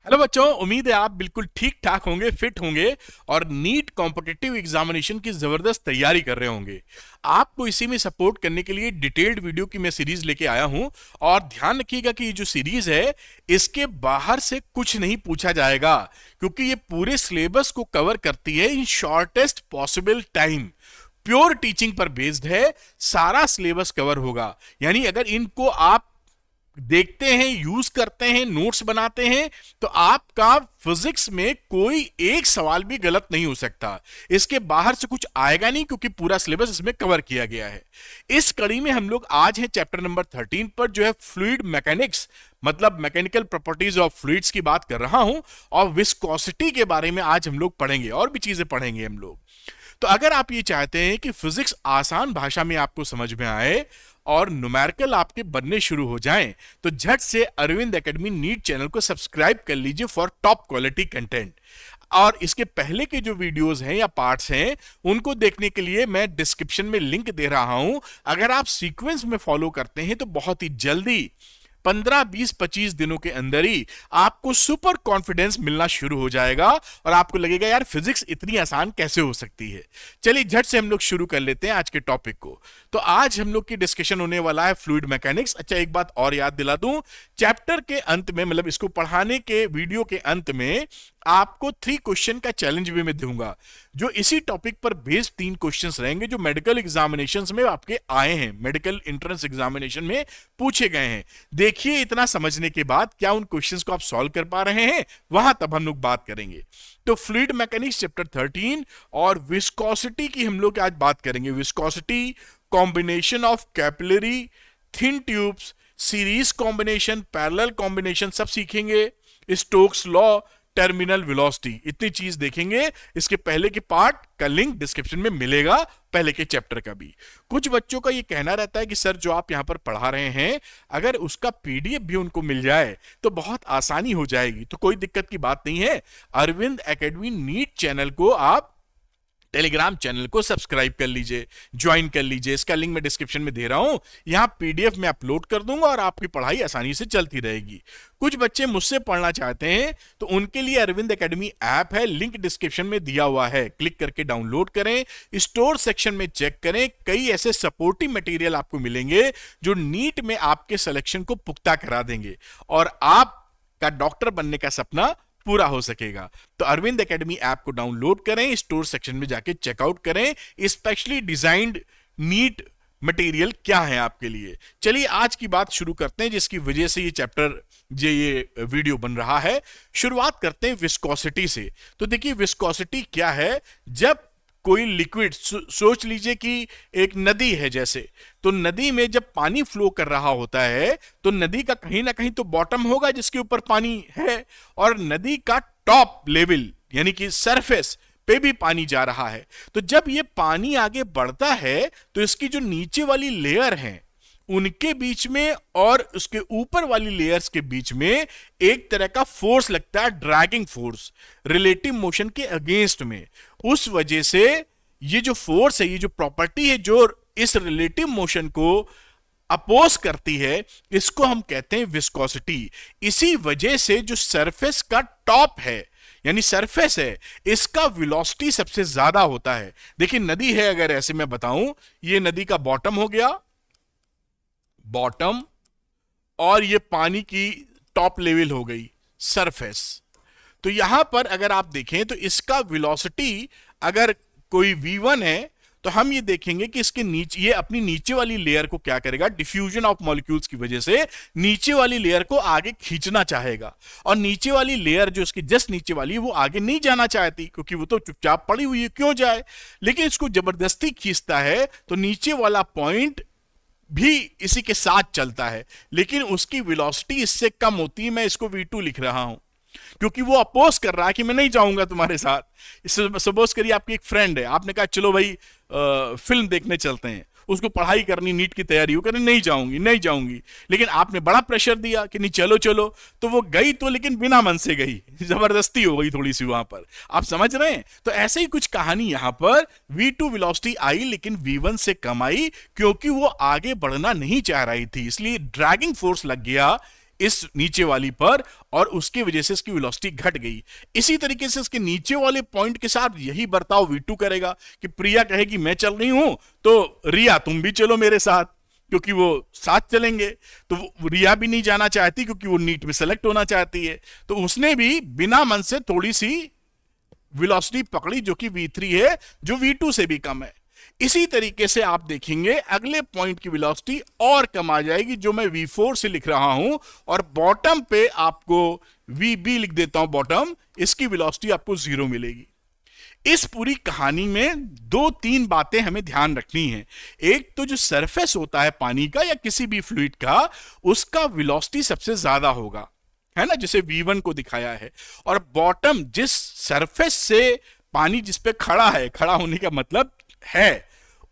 Hello बच्चों, उम्मीद है आप बिल्कुल ठीक ठाक होंगे, फिट होंगे और नीट कॉम्पिटिटिव एग्जामिनेशन की जबरदस्त तैयारी कर रहे होंगे। आपको इसी में सपोर्ट करने के लिए डिटेल्ड वीडियो की मैं सीरीज लेके आया हूं। और ध्यान रखिएगा कि ये जो सीरीज है इसके बाहर से कुछ नहीं पूछा जाएगा, क्योंकि ये पूरे सिलेबस को कवर करती है in shortest possible time. Pure teaching पर बेस्ड है, सारा सिलेबस कवर होगा। यानी अगर इनको आप देखते हैं, यूज करते हैं, नोट्स बनाते हैं, तो आपका फिजिक्स में कोई एक सवाल भी गलत नहीं हो सकता। इसके बाहर से कुछ आएगा नहीं, क्योंकि पूरा सिलेबस इसमें कवर किया गया है। इस कड़ी में हम लोग आज हैं चैप्टर नंबर 13 पर, जो है फ्लूइड मैकेनिक्स, मतलब मैकेनिकल प्रॉपर्टीज ऑफ फ्लूइड्स की बात कर रहा हूं। और विस्कोसिटी के बारे में आज हम लोग पढ़ेंगे, और भी चीजें पढ़ेंगे हम लोग। तो अगर आप ये चाहते हैं कि फिजिक्स आसान भाषा में आपको समझ में आए और न्यूमेरिकल आपके बनने शुरू हो जाएं, तो झट से अरविंद एकेडमी नीट चैनल को सब्सक्राइब कर लीजिए फॉर टॉप क्वालिटी कंटेंट। और इसके पहले के जो वीडियोस हैं या पार्ट्स हैं, उनको देखने के लिए मैं डिस्क्रिप्शन में लिंक दे रहा हूं। अगर आप सीक्वेंस में फॉलो करते हैं तो बहुत ही जल्दी 15, 20, 25 दिनों के अंदर ही आपको सुपर कॉन्फिडेंस मिलना शुरू हो जाएगा और आपको लगेगा यार फिजिक्स इतनी आसान कैसे हो सकती है। चलिए झट से हम लोग शुरू कर लेते हैं आज के टॉपिक को। तो आज हम लोग की डिस्कशन होने वाला है फ्लूइड मैकेनिक्स। अच्छा, एक बात और याद दिला दूं, चैप्टर के अंत में, मतलब इसको पढ़ाने के वीडियो के अंत में आपको 3 क्वेश्चन का चैलेंज भी मैं दूंगा, जो इसी टॉपिक पर बेस्ड 3 क्वेश्चंस रहेंगे, जो मेडिकल एग्जामिनेशंस में आपके आए हैं, मेडिकल एंट्रेंस एग्जामिनेशन में पूछे गए हैं। देखिए, इतना समझने के बाद क्या उन क्वेश्चंस को आप सॉल्व कर पा रहे हैं, वहां तब हम लोग बात करेंगे। तो फ्लूइड मैकेनिक्स चैप्टर 13 और विस्कोसिटी की हम लोग आज बात करेंगे। Viscosity, combination of capillary, thin tubes, series combination, parallel combination, सब सीखेंगे। स्टोक्स लॉ, टर्मिनल वेलोसिटी, इतनी चीज देखेंगे। इसके पहले के पार्ट का लिंक डिस्क्रिप्शन में मिलेगा, पहले के चैप्टर का भी। कुछ बच्चों का ये कहना रहता है कि सर, जो आप यहां पर पढ़ा रहे हैं, अगर उसका पीडीएफ भी उनको मिल जाए तो बहुत आसानी हो जाएगी। तो कोई दिक्कत की बात नहीं है। अरविंद एकेडमी नीट चैनल को आप टेलीग्राम चैनल को सब्सक्राइब कर लीजिए, ज्वाइन कर लीजिए। इसका लिंक मैं डिस्क्रिप्शन में दे रहा हूं, यहां पीडीएफ में अपलोड कर दूंगा और आपकी पढ़ाई आसानी से चलती रहेगी। कुछ बच्चे मुझसे पढ़ना चाहते हैं तो उनके लिए अरविंद एकेडमी ऐप है, लिंक डिस्क्रिप्शन में दिया हुआ है, क्लिक करके डाउनलोड करें। स्टोर सेक्शन में चेक करें, कई ऐसे सपोर्टिव मटेरियल आपको मिलेंगे जो नीट में आपके सिलेक्शन को पुख्ता करा देंगे और आपका डॉक्टर बनने का सपना पूरा हो सकेगा। तो अरविंद एकेडमी ऐप को डाउनलोड करें, स्टोर सेक्शन में जाके चेकआउट करें। स्पेशली डिजाइंड नीट मटेरियल क्या है आपके लिए। चलिए आज की बात शुरू करते हैं, जिसकी वजह से ये चैप्टर, ये वीडियो बन रहा है। शुरुआत करते हैं विस्कोसिटी से। तो देखिए, विस्कोसिटी क्या है। जब कोई लिक्विड, सोच लीजिए कि एक नदी है जैसे, तो नदी में जब पानी फ्लो कर रहा होता है तो नदी का कहीं ना कहीं तो बॉटम होगा जिसके ऊपर पानी है, और नदी का टॉप लेवल यानी कि सरफेस पे भी पानी जा रहा है। तो जब ये पानी आगे बढ़ता है तो इसकी जो नीचे वाली लेयर है उनके बीच में और उसके ऊपर वाली लेयर्स के बीच में एक तरह का फोर्स लगता है, ड्रैगिंग फोर्स, रिलेटिव मोशन के अगेंस्ट में। उस वजह से ये जो फोर्स है, ये जो प्रॉपर्टी है जो इस रिलेटिव मोशन को अपोज करती है, इसको हम कहते हैं विस्कोसिटी। इसी वजह से जो सरफेस का टॉप है, यानी सरफेस है, इसका वेलोसिटी सबसे ज्यादा होता है। देखिए, नदी है, अगर ऐसे मैं बताऊं, ये नदी का बॉटम हो गया, बॉटम, और ये पानी की टॉप लेवल हो गई सरफेस। तो यहां पर अगर आप देखें तो इसका वेलोसिटी अगर कोई v1 है तो हम ये देखेंगे कि इसके नीचे, ये अपनी नीचे वाली लेयर को क्या करेगा, डिफ्यूजन ऑफ मॉलिक्यूल्स की वजह से नीचे वाली लेयर को आगे खींचना चाहेगा। और नीचे वाली लेयर जो इसकी जस्ट नीचे वाली है, वो आगे नहीं जाना चाहती, क्योंकि वो तो चुपचाप पड़ी हुई है, क्यों जाए। लेकिन इसको जबरदस्ती खींचता है तो नीचे वाला पॉइंट भी इसी के साथ चलता है, लेकिन उसकी वेलोसिटी इससे कम होती है। मैं इसको v2 लिख रहा हूं, क्योंकि वो अपोज कर रहा है कि मैं नहीं जाऊंगा तुम्हारे साथ। सपोज करिए आपकी एक फ्रेंड है, आपने कहा चलो भाई फिल्म देखने चलते हैं, उसको पढ़ाई करनी, नीट की तैयारी, वो कहने नहीं जाऊंगी नहीं जाऊंगी, लेकिन आपने बड़ा प्रेशर दिया कि नहीं चलो चलो, तो वो गई, तो लेकिन बिना मन से गई, जबरदस्ती हो गई थोड़ी सी वहां पर। आप समझ रहे हैं। तो ऐसे ही कुछ कहानी यहां पर, v2 वेलोसिटी आई लेकिन v1 से कम आई, क्योंकि वो आगे बढ़ना नहीं चाह रही थी, इसलिए ड्रैगिंग फोर्स लग गया इस नीचे वाली पर, और उसकी वजह से इसकी वेलोसिटी घट गई। इसी तरीके से इसके नीचे वाले पॉइंट के साथ यही बर्ताव V2 करेगा कि प्रिया कहेगी मैं चल रही हूं तो रिया तुम भी चलो मेरे साथ, क्योंकि वो साथ चलेंगे। तो रिया भी नहीं जाना चाहती क्योंकि वो नीट में सेलेक्ट होना चाहती है, तो उसने भी बिना मन से थोड़ी सी वेलोसिटी पकड़ी जो कि V3 है, जो V2 से भी कम है। इसी तरीके से आप देखेंगे अगले पॉइंट की वेलोसिटी और कम आ जाएगी, जो मैं V4 से लिख रहा हूं, और बॉटम पे आपको VB लिख देता हूं बॉटम, इसकी वेलोसिटी आपको 0 मिलेगी। इस पूरी कहानी में 2-3 बातें हमें ध्यान रखनी है। एक तो जो सरफेस होता है पानी का या किसी भी फ्लूइड का, उसका वेलोसिटी सबसे ज्यादा होगा, है ना, जैसे V1 को दिखाया है। और बॉटम जिस सरफेस से पानी जिस पे खड़ा है, खड़ा होने का मतलब है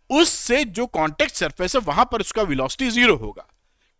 उससे जो कांटेक्ट सरफेस है वहां पर उसका वेलोसिटी 0 होगा,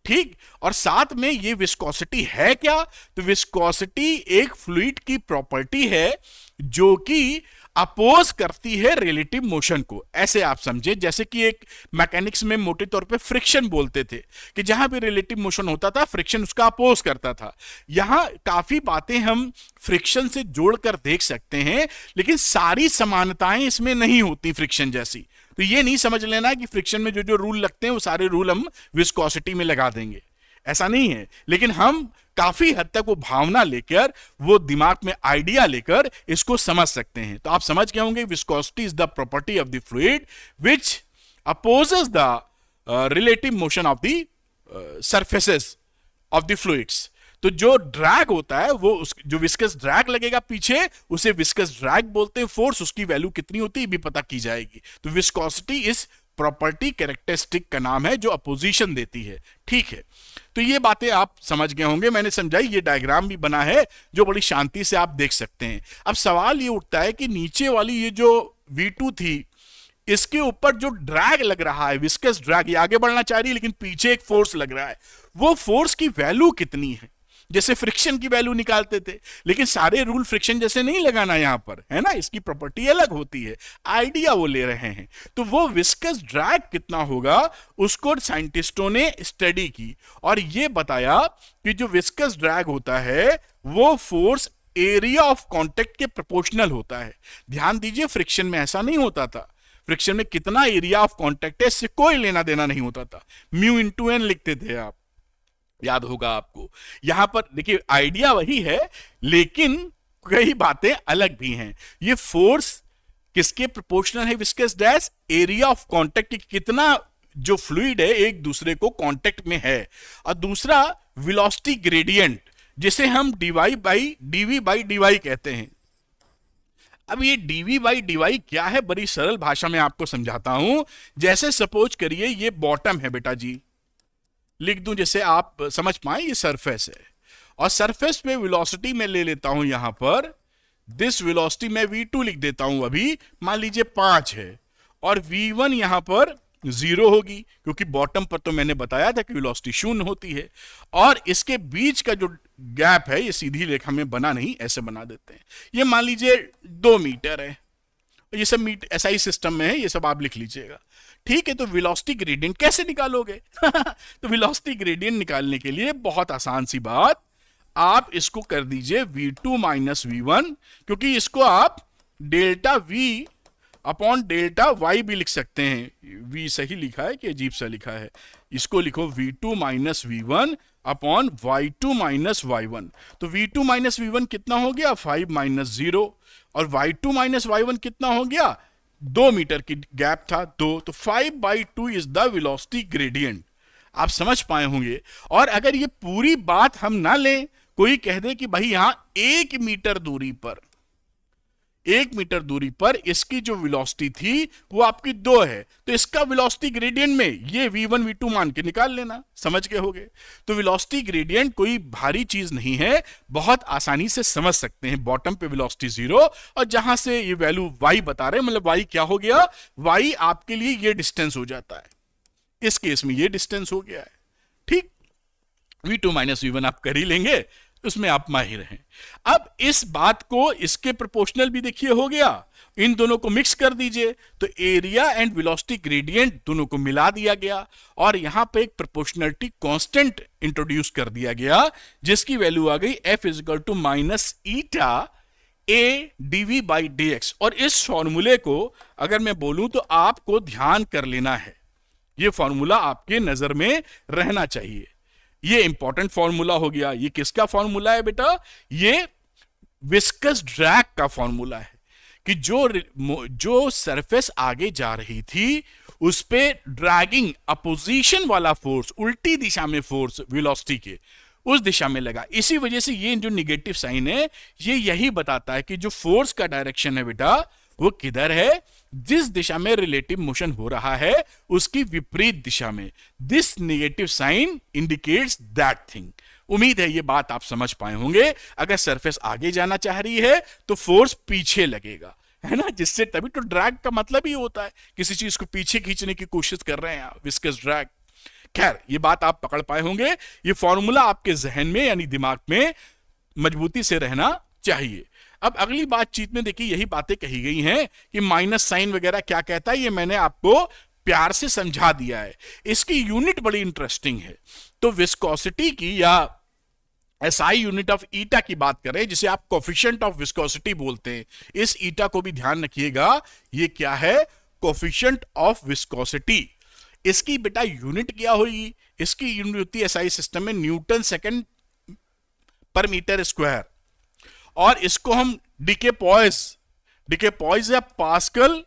ठीक। और साथ में ये विस्कोसिटी है क्या, तो विस्कोसिटी एक फ्लूइड की प्रॉपर्टी है जो कि अपोज करती है रिलेटिव मोशन को। ऐसे आप समझे जैसे कि एक मैकेनिक्स में मोटे तौर पे फ्रिक्शन बोलते थे कि जहां भी रिलेटिव मोशन होता था फ्रिक्शन उसका अपोज करता था। यहां काफी बातें हम फ्रिक्शन से जोड़कर देख सकते हैं, लेकिन सारी समानताएं इसमें नहीं होती फ्रिक्शन जैसी। तो ये नहीं समझ लेना कि फ्रिक्शन में जो जो रूल लगते हैं वो सारे रूल हम विस्कोसिटी में लगा देंगे, ऐसा नहीं है। लेकिन हम काफी हद तक वो भावना लेकर, वो दिमाग में आइडिया लेकर इसको समझ सकते हैं। तो आप समझ गए होंगे viscosity is the property of the fluid which opposes the relative motion of the surfaces of the fluids. तो जो ड्रैग होता है वो जो विस्कस ड्रैग लगेगा पीछे, उसे विस्कस ड्रैग बोलते हैं। फोर्स उसकी वैल्यू कितनी होती है भी पता की जाएगी। तो विस्कोसिटी इस प्रॉपर्टी कैरेक्टरिस्टिक का नाम है जो अपोजिशन देती है, ठीक है। तो ये बातें आप समझ गए होंगे, मैंने समझाई। ये डायग्राम भी बना है जो बड़ी शांति से आप देख सकते हैं। अब सवाल ये उठता है कि नीचे वाली ये जो V2 थी, इसके ऊपर जो ड्रैग लग रहा है, विस्कस ड्रैग, ये आगे बढ़ना चाह रही है लेकिन पीछे एक फोर्स लग रहा है, वो फोर्स की वैल्यू कितनी है। जैसे फ्रिक्शन की वैल्यू निकालते थे, लेकिन सारे रूल फ्रिक्शन जैसे नहीं लगाना यहां पर, है ना, इसकी प्रॉपर्टी अलग होती है, आइडिया वो ले रहे हैं। तो वो विस्कस ड्रैग कितना होगा उसको साइंटिस्टों ने स्टडी की और ये बताया कि जो विस्कस ड्रैग होता है वो फोर्स एरिया ऑफ कांटेक्ट के प्रोपोर्शनल होता है। ध्यान दीजिए, फ्रिक्शन में ऐसा नहीं होता था। फ्रिक्शन में कितना एरिया ऑफ कांटेक्ट है इससे कोई लेना देना नहीं होता था, म्यू इंटू एन लिखते थे आप, याद होगा आपको। यहां पर देखिए आइडिया वही है, लेकिन कई बातें अलग भी हैं। ये फोर्स किसके प्रोपोर्शनल है, viscous dash area of contact, कितना जो फ्लूइड है एक दूसरे को कांटेक्ट में है, और दूसरा वेलोसिटी ग्रेडियंट जिसे हम डीवी बाई डीवाई कहते हैं। अब ये डीवी बाई डीवाई क्या है, बड़ी सरल भाषा में आपको समझाता हूं। जैसे सपोज करिए ये बॉटम है बेटा जी, लिख दूं जैसे आप समझ पाए, ये सरफेस है और सरफेस पे वेलोसिटी मैं ले लेता हूं यहां पर, दिस वेलोसिटी मैं V2 लिख देता हूं, अभी मान लीजिए 5 है, और V1 यहां पर 0 होगी क्योंकि बॉटम पर तो मैंने बताया था कि वेलोसिटी 0 होती है। और इसके बीच का जो गैप है, ये सीधी रेखा में बना नहीं, ऐसे बना देते हैं, ये मान लीजिए 2 मीटर है। ये सब मीटर ऐसा ही सिस्टम में है, ये सब आप लिख लीजिएगा, ठीक है। तो वेलोसिटी ग्रेडियंट कैसे निकालोगे तो वेलोसिटी ग्रेडियंट निकालने के लिए बहुत आसान सी बात, आप इसको कर दीजिए V2 माइनस V1, क्योंकि इसको आप delta V upon delta Y भी लिख सकते हैं। V सही लिखा है कि अजीब सा लिखा है, इसको लिखो V2 minus V1 upon Y2 minus Y1। तो V2 माइनस V1 कितना हो गया, 5 माइनस 0, और Y2 माइनस Y1 कितना हो गया, 2 मीटर की गैप था 2, तो 5/2 इज द वेलोसिटी ग्रेडियंट। आप समझ पाए होंगे। और अगर ये पूरी बात हम ना लें, कोई कह दे कि भाई यहां 1 मीटर दूरी पर इसकी जो वेलोसिटी थी वो आपकी 2 है, तो इसका वेलोसिटी ग्रेडियंट में ये V1 V2 मान के निकाल लेना, समझ गए होगे। तो वेलोसिटी ग्रेडियंट कोई भारी चीज नहीं है, बहुत आसानी से समझ सकते हैं। बॉटम पे वेलोसिटी 0 और जहां से ये वैल्यू y बता रहे हैं, मतलब y क्या हो गया, y आपके लिए ये डिस्टेंस हो जाता है, इस केस में ये डिस्टेंस हो गया है, ठीक। V2 माइनस V1 आप कर ही लेंगे, उसमें आप माहिर हैं। अब इस बात को इसके प्रोपोर्शनल भी देखिए हो गया, इन दोनों को मिक्स कर दीजिए तो एरिया एंड वेलोसिटी ग्रेडियंट दोनों को मिला दिया गया और यहां पे एक प्रोपोर्शनलिटी कांस्टेंट इंट्रोड्यूस कर दिया गया जिसकी वैल्यू आ गई F is equal to minus eta A DV by D X. और इस फॉर्मूले को अगर मैं बोलूं तो आपको ध्यान कर लेना है, यह फॉर्मूला आपके नजर में रहना चाहिए। ये इंपॉर्टेंट फॉर्मूला हो गया। ये किसका फॉर्मूला है बेटा? ये विस्कस ड्रैग का फॉर्मूला है कि जो सरफेस आगे जा रही थी उस पे ड्रैगिंग अपोजिशन वाला फोर्स, उल्टी दिशा में फोर्स वेलोसिटी के उस दिशा में लगा। इसी वजह से ये जो निगेटिव साइन है ये यही बताता है कि जो फोर्स का डायरेक्शन है बेटा वो किधर है, जिस दिशा में रिलेटिव मोशन हो रहा है उसकी विपरीत दिशा में। This negative sign indicates that thing. उम्मीद है ये बात आप समझ पाए होंगे। अगर सरफेस आगे जाना चाह रही है तो फोर्स पीछे लगेगा, है ना, जिससे तभी तो ड्रैग का मतलब ही होता है किसी चीज को पीछे खींचने की कोशिश कर रहे हैं, विस्कस ड्रैग। खैर ये बात आप पकड़ पाए होंगे। ये फॉर्मूला आपके जहन में यानी दिमाग में मजबूती से रहना चाहिए। अब अगली बातचीत में देखिए यही बातें कही गई हैं कि माइनस साइन वगैरह क्या कहता है, ये मैंने आपको प्यार से समझा दिया है। इसकी यूनिट बड़ी इंटरेस्टिंग है। तो विस्कोसिटी की या एसआई यूनिट ऑफ ईटा की बात करें जिसे आप कोफिशिएंट ऑफ विस्कोसिटी बोलते हैं, इस ईटा को भी ध्यान रखिएगा। ये क्या है? Coefficient of viscosity. इसकी बेटा यूनिट क्या होगी? इसकी यूनिट होती है एसआई सिस्टम में न्यूटन सेकंड पर मीटर स्क्वायर, और इसको हम डिकेपॉइज या पास्कल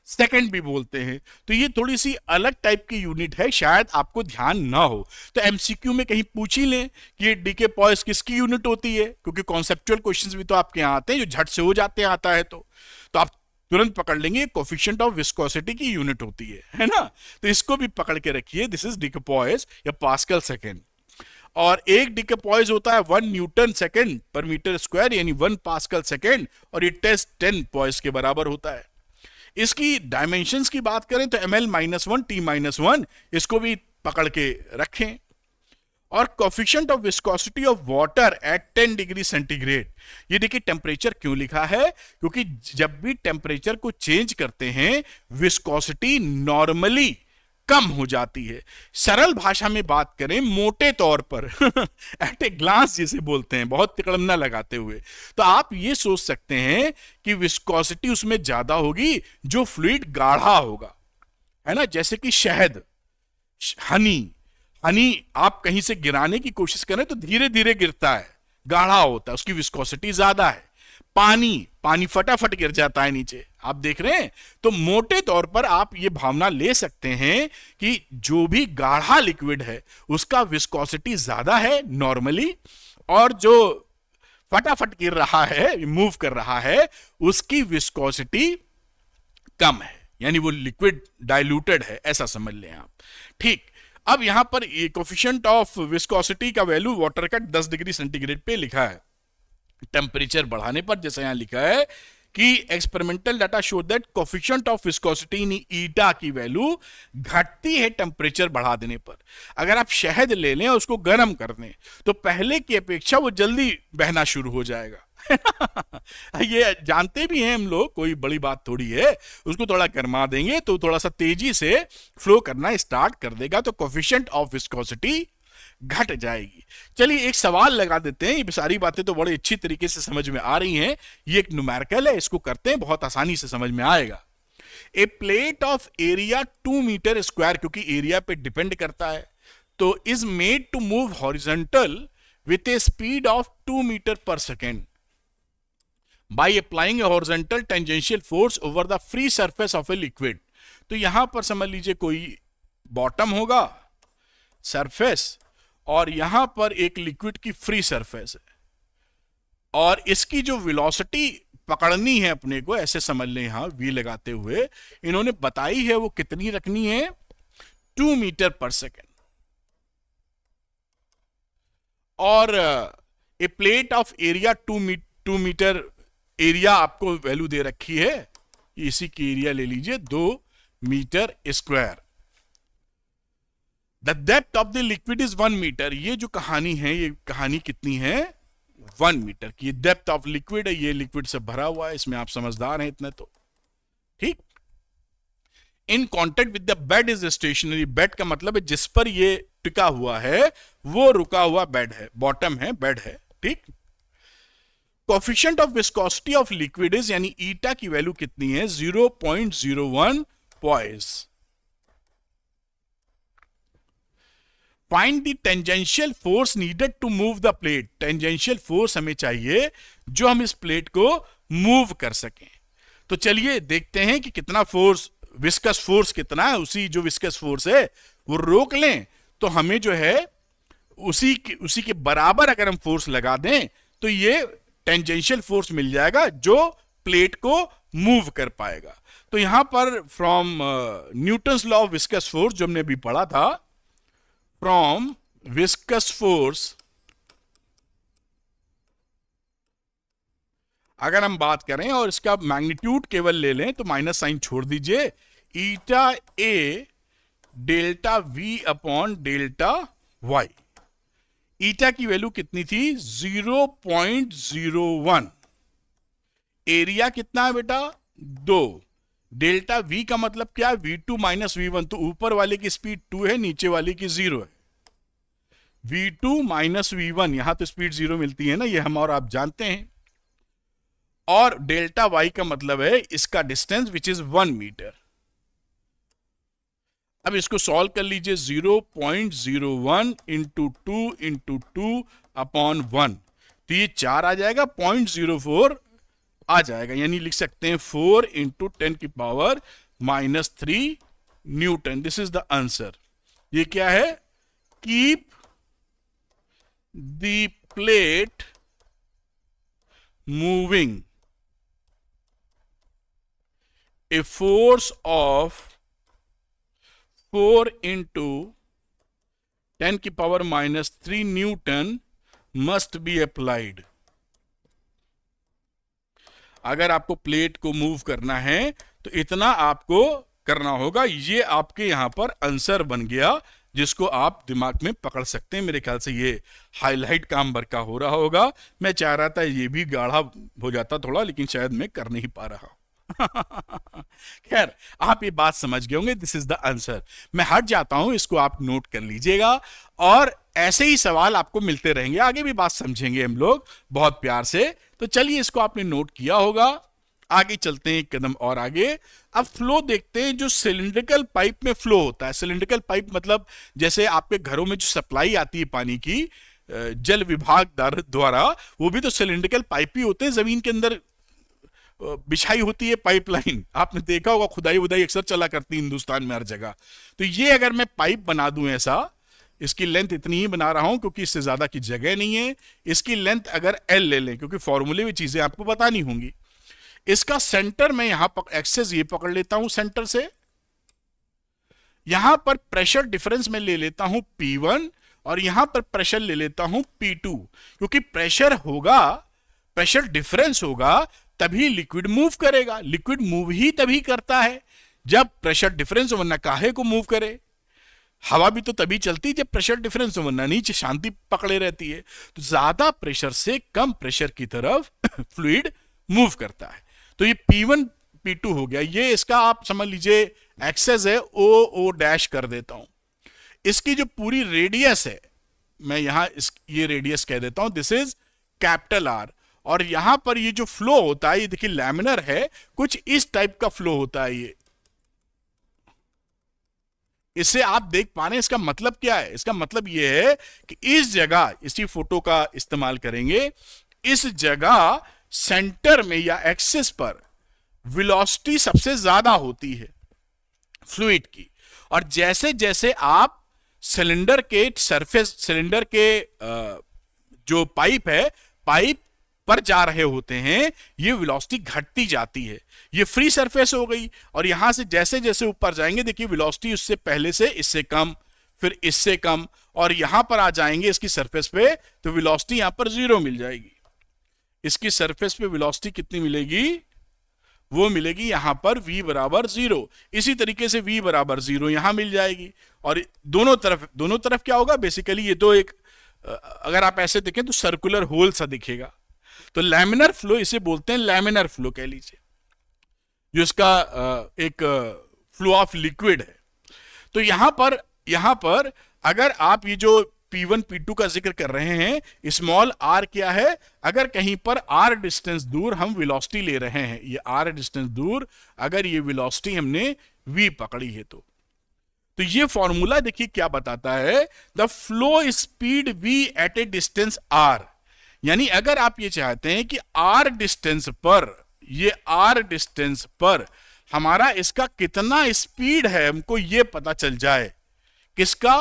सेकंड भी बोलते हैं। तो ये थोड़ी सी अलग टाइप की यूनिट है, शायद आपको ध्यान ना हो। तो एमसीक्यू में कहीं पूछ ही लें कि ये डिकेपॉइज किसकी यूनिट होती है, क्योंकि कॉन्सेप्चुअल क्वेश्चंस भी तो आपके यहां आते हैं जो झट से हो जाते हैं, आता है तो आप तुरंत पकड़ लेंगे कोफिशिएंट ऑफ विस्कोसिटी की यूनिट होती है ना। तो इसको भी पकड़ के रखिए, दिस इज डिकेपॉइज या पास्कल सेकंड। और एक डिकेपॉइज होता है 1 न्यूटन सेकंड पर मीटर स्क्वायर यानी 1 पास्कल सेकंड, और ये टेस्ट 10 पॉइस के बराबर होता है। इसकी डायमेंशंस की बात करें तो ml-1 t-1, इसको भी पकड़ के रखें। और coefficient of viscosity of water at 10 degree centigrade, ये देखिए टेम्परेचर क्यों लिखा है, क्योंकि जब भी टेम्परेचर को चेंज करते हैं विस्कोसिटी नॉर्मली कम हो जाती है। सरल भाषा में बात करें मोटे तौर पर एट ए ग्लांस जिसे बोलते हैं, बहुत तिकड़म ना लगाते हुए, तो आप ये सोच सकते हैं कि विस्कोसिटी उसमें ज्यादा होगी जो फ्लूइड गाढ़ा होगा, है ना। जैसे कि शहद, हनी आप कहीं से गिराने की कोशिश करें तो धीरे धीरे गिरता है, गाढ़ा होता है, उसकी विस्कोसिटी ज्यादा है। पानी फटाफट गिर जाता है नीचे, आप देख रहे हैं। तो मोटे तौर पर आप ये भावना ले सकते हैं कि जो भी गाढ़ा लिक्विड है उसका विस्कोसिटी ज्यादा है नॉर्मली, और जो फटाफट गिर रहा है, मूव कर रहा है, उसकी विस्कोसिटी कम है, यानी वो लिक्विड डाइल्यूटेड है, ऐसा समझ लें आप। ठीक, अब यहां पर कोफिशिएंट ऑफ विस्कोसिटी का वैल्यू वाटर का 10 डिग्री सेंटीग्रेड पे लिखा है। टेम्परेचर बढ़ाने पर जैसा यहां लिखा है कि experimental data show that coefficient of viscosity in eta की वैल्यू घटती है टेम्परेचर बढ़ा देने पर। अगर आप शहद ले लें और उसको गर्म कर दें तो पहले की अपेक्षा वो जल्दी बहना शुरू हो जाएगा ये जानते भी हैं हम लोग, कोई बड़ी बात थोड़ी है। उसको थोड़ा गर्मा देंगे तो थोड़ा सा तेजी से फ्लो करना स्टार्ट कर देगा, तो कोफिशिएंट ऑफ विस्कोसिटी घट जाएगी। चलिए एक सवाल लगा देते हैं, ये सारी बातें तो बड़ी अच्छी तरीके से समझ में आ रही हैं। ये एक न्यूमेरिकल है, इसको करते हैं, बहुत आसानी से समझ में आएगा। A plate of area 2 metre square, क्योंकि एरिया पे डिपेंड करता है, तो is made to move horizontal with a speed of 2 metre per second by applying a horizontal tangential force over the free surface of a liquid. तो यहां पर समझ लीजिए कोई बॉटम होगा, सरफेस, और यहां पर एक लिक्विड की फ्री सरफेस है, और इसकी जो वेलोसिटी पकड़नी है अपने को, ऐसे समझ लें, यहां वी लगाते हुए इन्होंने बताई है वो कितनी रखनी है, 2 मीटर पर सेकेंड। और a plate of area 2 metre area आपको वैल्यू दे रखी है, इसी की एरिया ले लीजिए 2 metre square. The depth of the liquid is 1 metre. ये जो कहानी है, ये कहानी कितनी है? 1 मीटर की डेप्थ ऑफ लिक्विड है। ये लिक्विड से भरा हुआ है, इसमें आप समझदार हैं इतने तो ठीक। In contact with the bed is stationary. Bed का मतलब है जिस पर ये टिका हुआ है वो रुका हुआ बेड है, बॉटम है, बेड है, ठीक। Coefficient of viscosity of liquid is, यानी ईटा की वैल्यू कितनी है? 0.01 poise. Find the tangential force needed to move the plate. Tangential force हमें चाहिए जो हम इस प्लेट को मूव कर सकें। तो चलिए देखते हैं कि कितना फोर्स, विस्कस फोर्स कितना है। उसी जो विस्कस फोर्स है वो रोक लें तो हमें जो है उसी के बराबर अगर हम फोर्स लगा दें तो ये टेंजेंशियल फोर्स मिल जाएगा जो प्लेट को मूव कर पाएगा। तो यहां पर from Newton's law of viscous force जो हमने अभी पढ़ा था, फ्रॉम विस्कस फोर्स अगर हम बात करें और इसका मैग्नीट्यूड केवल ले लें तो माइनस साइन छोड़ दीजिए, eta a delta v upon delta y. Eta की वैल्यू कितनी थी? 0.01। एरिया कितना है बेटा? 2। डेल्टा वी का मतलब क्या है? v2 minus v1। तो ऊपर वाले की स्पीड 2 है, नीचे वाले की 0 है। v2 माइनस v1, यहां तो स्पीड 0 मिलती है ना, ये हम और आप जानते हैं। और डेल्टा वाई का मतलब है इसका डिस्टेंस विच इज 1 मीटर। अब इसको सॉल्व कर लीजिए। 0.01 इंटू 2 अपॉन 1, तो ये 4 आ जाएगा, 0.04 आ जाएगा, यानी लिख सकते हैं 4 इंटू 10 की power -3 Newton. This is the answer. ये क्या है? Keep the plate moving, a force of 4 into 10 की power -3 Newton must be applied। अगर आपको प्लेट को मूव करना है तो इतना आपको करना होगा। ये आपके यहां पर आंसर बन गया जिसको आप दिमाग में पकड़ सकते हैं। मेरे ख्याल से ये हाईलाइट काम भर का हो रहा होगा। मैं चाह रहा था ये भी गाढ़ा हो जाता थोड़ा, लेकिन शायद मैं कर नहीं पा रहा। खैर, आप ये बात समझ गए होंगे। This is the answer. मैं हट जाता हूं, इसको आप नोट कर लीजिएगा और ऐसे ही सवाल आपको मिलते रहेंगे। आगे भी बात समझेंगे हम लोग बहुत प्यार से। तो चलिए, इसको आपने नोट किया होगा। आगे चलते हैं एक कदम और आगे। अब फ्लो देखते हैं जो सिलिंड्रिकल पाइप में फ्लो होता है। सिलिंड्रिकल पाइप मतलब जैसे आपके घरों में जो सप्लाई आती है पानी की जल विभाग द्वारा, वो भी तो सिलिंड्रिकल पाइप ही होते हैं। जमीन के अंदर बिछाई होती है पाइपलाइन, आपने देखा होगा, खुदाई वुदाई अक्सर चला करती है हिंदुस्तान में हर जगह। तो ये अगर मैं पाइप बना दूं ऐसा, इसकी लेंथ इतनी ही बना रहा हूं क्योंकि इससे ज्यादा की जगह नहीं है। इसकी लेंथ अगर L ले लें, क्योंकि फॉर्मूले में चीजें आपको बतानी होंगी। इसका सेंटर में यहां पर एक्सेस ये पकड़ लेता हूं सेंटर से। यहां पर प्रेशर डिफरेंस में ले लेता हूं P1 और यहां पर प्रेशर ले लेता हूं P2, क्योंकि प्रेशर होगा, प्रेशर डिफरेंस होगा तभी लिक्विड मूव करेगा। लिक्विड मूव ही तभी करता है जब प्रेशर डिफरेंस हो, वरना काहे को मूव करे। हवा भी तो तभी चलती जब प्रेशर डिफरेंस हो, वरना नीचे शांति पकड़े रहती है। तो ज्यादा प्रेशर से कम प्रेशर की तरफ फ्लूइड मूव करता है। तो ये P1 P2 हो गया। ये इसका आप समझ लीजिए एक्सेस है, O डैश कर देता हूं। इसकी जो पूरी रेडियस है, मैं यहां ये रेडियस कह देता हूं, दिस इज कैपिटल R। और यहां पर ये जो फ्लो होता है, ये देखिए लैमिनर है, कुछ इस टाइप का फ्लो होता है। ये इससे आप देख पा रहे हैं इसका मतलब क्या है? इसका मतलब ये है कि इस जगह, इसी फोटो का इस्तेमाल करेंगे, इस जगह सेंटर में या एक्सिस पर वेलोसिटी सबसे ज्यादा होती है फ्लूइड की। और जैसे जैसे आप सिलेंडर के सरफेस, सिलेंडर के जो पाइप है, पाइप पर जा रहे होते हैं, ये वेलोसिटी घटती जाती है। ये फ्री सरफेस हो गई और यहां से जैसे जैसे ऊपर जाएंगे, देखिए वेलोसिटी उससे पहले से इससे कम, फिर इससे कम, और यहां पर आ जाएंगे इसकी सरफेस पे तो वेलोसिटी यहां पर 0 मिल जाएगी। इसकी सरफेस पे वेलोसिटी कितनी मिलेगी? वो मिलेगी यहां पर v बराबर 0। इसी तरीके से v बराबर 0 यहां मिल जाएगी। और दोनों तरफ क्या होगा, बेसिकली ये तो एक अगर आप ऐसे देखें तो सर्कुलर होल सा दिखेगा। तो लैमिनर फ्लो इसे बोलते हैं, लैमिनर फ्लो कह लीजिए, जो इसका एक फ्लो ऑफ लिक्विड है। तो यहां पर अगर आप ये जो P1 P2 का जिक्र कर रहे हैं, स्मॉल r क्या है, अगर कहीं पर r डिस्टेंस दूर हम वेलोसिटी ले रहे हैं, ये r डिस्टेंस दूर अगर ये वेलोसिटी हमने v पकड़ी है तो ये फॉर्मूला देखिए क्या बताता है, the flow speed v at a distance r। यानी अगर आप ये चाहते हैं कि r डिस्टेंस पर, ये r डिस्टेंस पर हमारा इसका कितना स्पीड है, हमको ये पता चल जाए, किसका,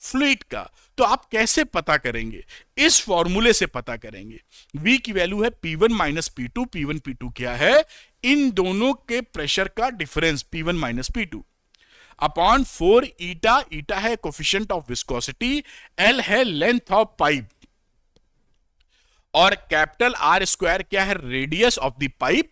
फ्लूइड का, तो आप कैसे पता करेंगे, इस फॉर्मूले से पता करेंगे। v की वैल्यू है P1 minus P2। P1 P2 क्या है, इन दोनों के प्रेशर का difference P1 minus P2 upon 4 ईटा, ईटा है कोफिशिएंट ऑफ विस्कोसिटी, L है लेंथ ऑफ पाइप, और कैपिटल R स्क्वायर क्या है, रेडियस ऑफ द पाइप,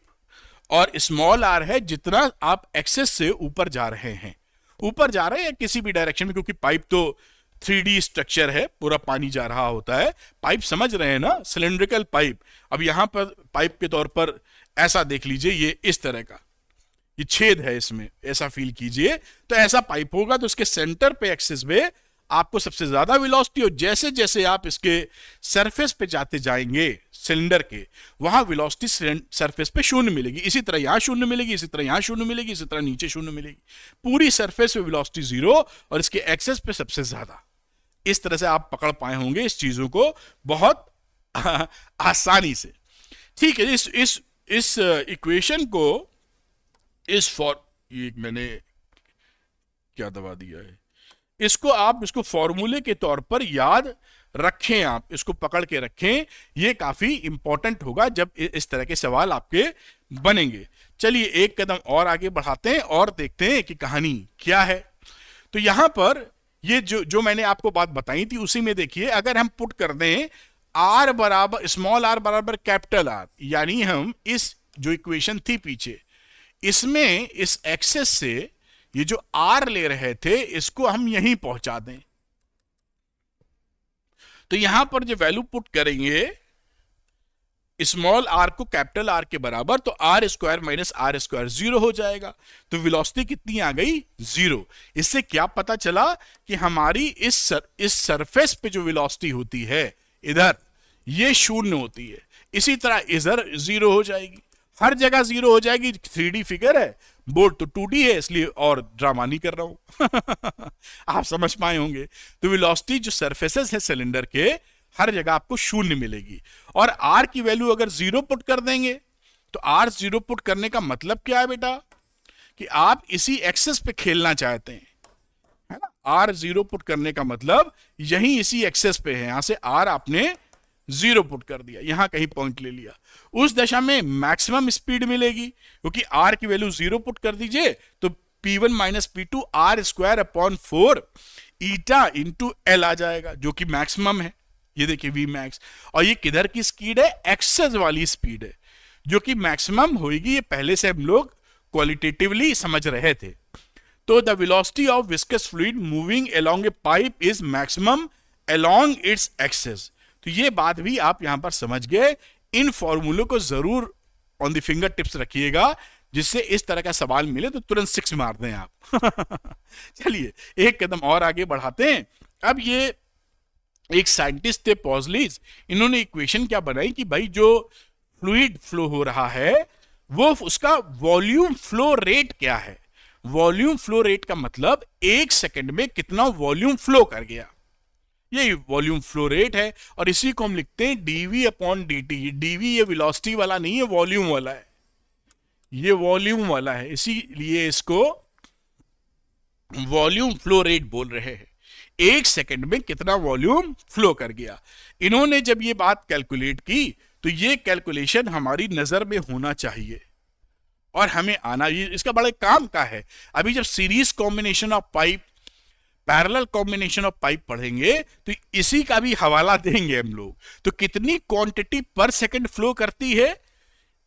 और स्मॉल r है जितना आप एक्सेस से ऊपर जा रहे हैं, ऊपर जा रहे हैं किसी भी डायरेक्शन में, क्योंकि पाइप तो 3D स्ट्रक्चर है, पूरा पानी जा रहा होता है। पाइप समझ रहे हैं ना, सिलेंड्रिकल पाइप। अब यहां पर पाइप के तौर पर ऐसा देख लीजिए, ये इस तरह का ये छेद है, इसमें ऐसा फील कीजिए, तो ऐसा पाइप होगा। तो उसके सेंटर पे एक्सिस में आपको सबसे ज्यादा वेलोसिटी, और जैसे जैसे आप इसके सरफेस पे जाते जाएंगे सिलेंडर के, वहां वेलोसिटी सरफेस पे शून्य मिलेगी। इसी तरह यहां शून्य मिलेगी, इसी तरह यहां शून्य मिलेगी, इसी तरह नीचे शून्य मिलेगी। पूरी सरफेस पे वेलोसिटी 0 और इसके एक्सेस पे सबसे ज्यादा। इस तरह से आप पकड़ पाए होंगे इस चीजों को बहुत आसानी से। ठीक है, इस इक्वेशन को, ये मैंने क्या दबा दिया है, इसको फॉर्मूले के तौर पर याद रखें, आप इसको पकड़ के रखें, ये काफी इंपॉर्टेंट होगा जब इस तरह के सवाल आपके बनेंगे। चलिए एक कदम और आगे बढ़ाते हैं और देखते हैं कि कहानी क्या है। तो यहां पर ये जो मैंने आपको बात बताई थी उसी में देखिए, अगर हम पुट कर दें r बराबर, स्मॉल r बराबर कैपिटल R, यानी हम इस जो इक्वेशन थी पीछे, इसमें इस एक्सेस से ये जो r ले रहे थे इसको हम यहीं पहुंचा दें, तो यहां पर जो वैल्यू पुट करेंगे स्मॉल r को कैपिटल R के बराबर, तो r square minus r square 0 हो जाएगा। तो वेलोसिटी कितनी आ गई, 0। इससे क्या पता चला कि हमारी इस सरफेस पे जो वेलोसिटी होती है इधर, ये शून्य होती है। इसी तरह इधर 0 हो जाएगी, हर जगह 0 हो जाएगी। 3D फिगर है, बोर्ड तो 2D है, इसलिए और ड्रामा नहीं कर रहा हूं आप समझ पाए होंगे। तो वेलोसिटी जो सरफेसेस है सिलेंडर के, हर जगह आपको शून्य मिलेगी। और r की वैल्यू अगर 0 पुट कर देंगे, तो r 0 पुट करने का मतलब क्या है बेटा, कि आप इसी एक्सेस पे खेलना चाहते हैं, है ना। r 0 पुट करने का मतलब यही इसी एक्सेस पे है, यहां से r आपने 0 पुट कर दिया, यहां कहीं पॉइंट ले लिया, उस दशा में मैक्सिमम स्पीड मिलेगी, क्योंकि r की वैल्यू 0 पुट कर दीजिए तो P1 minus P2 R square upon 4 eta into L आ जाएगा, जो कि मैक्सिमम है। ये देखिए V मैक्स, और ये किधर की स्पीड है, एक्सेस वाली स्पीड है, जो कि मैक्सिमम होगी। ये पहले से हम लोग क्वालिटेटिवली समझ रहे थे। तो the velocity of viscous fluid moving along A pipe is maximum along its axis. तो ये बात भी आप यहां पर समझ गए। इन फॉर्मूलों को जरूर ऑन द फिंगर टिप्स रखिएगा, जिससे इस तरह का सवाल मिले तो तुरंत 6 मार दें आप चलिए एक कदम और आगे बढ़ाते हैं। अब ये एक साइंटिस्ट थे पॉजलिस, इन्होंने इक्वेशन क्या बनाई कि भाई जो फ्लूइड फ्लो हो रहा है वो उसका वॉल्यूम फ्लो रेट क्या है। वॉल्यूम फ्लो रेट का मतलब 1 सेकंड में कितना वॉल्यूम फ्लो कर गया, ये वॉल्यूम फ्लो रेट है। और इसी को हम लिखते हैं डीवी अपॉन डी डीवी ये वेलोसिटी वाला नहीं है, वॉल्यूम वाला है, ये वॉल्यूम वाला है, इसीलिए इसको वॉल्यूम फ्लो रेट बोल रहे हैं। 1 सेकंड में कितना वॉल्यूम फ्लो कर गया। इन्होंने जब ये बात कैलकुलेट की तो ये कैलकुलेशन हमारी नजर में होना चाहिए और हमें आना, ये इसका बड़े काम का है। अभी जब series combination of pipe, parallel combination of pipe पढ़ेंगे तो इसी का भी हवाला देंगे हम लोग। तो कितनी क्वांटिटी पर सेकंड फ्लो करती है,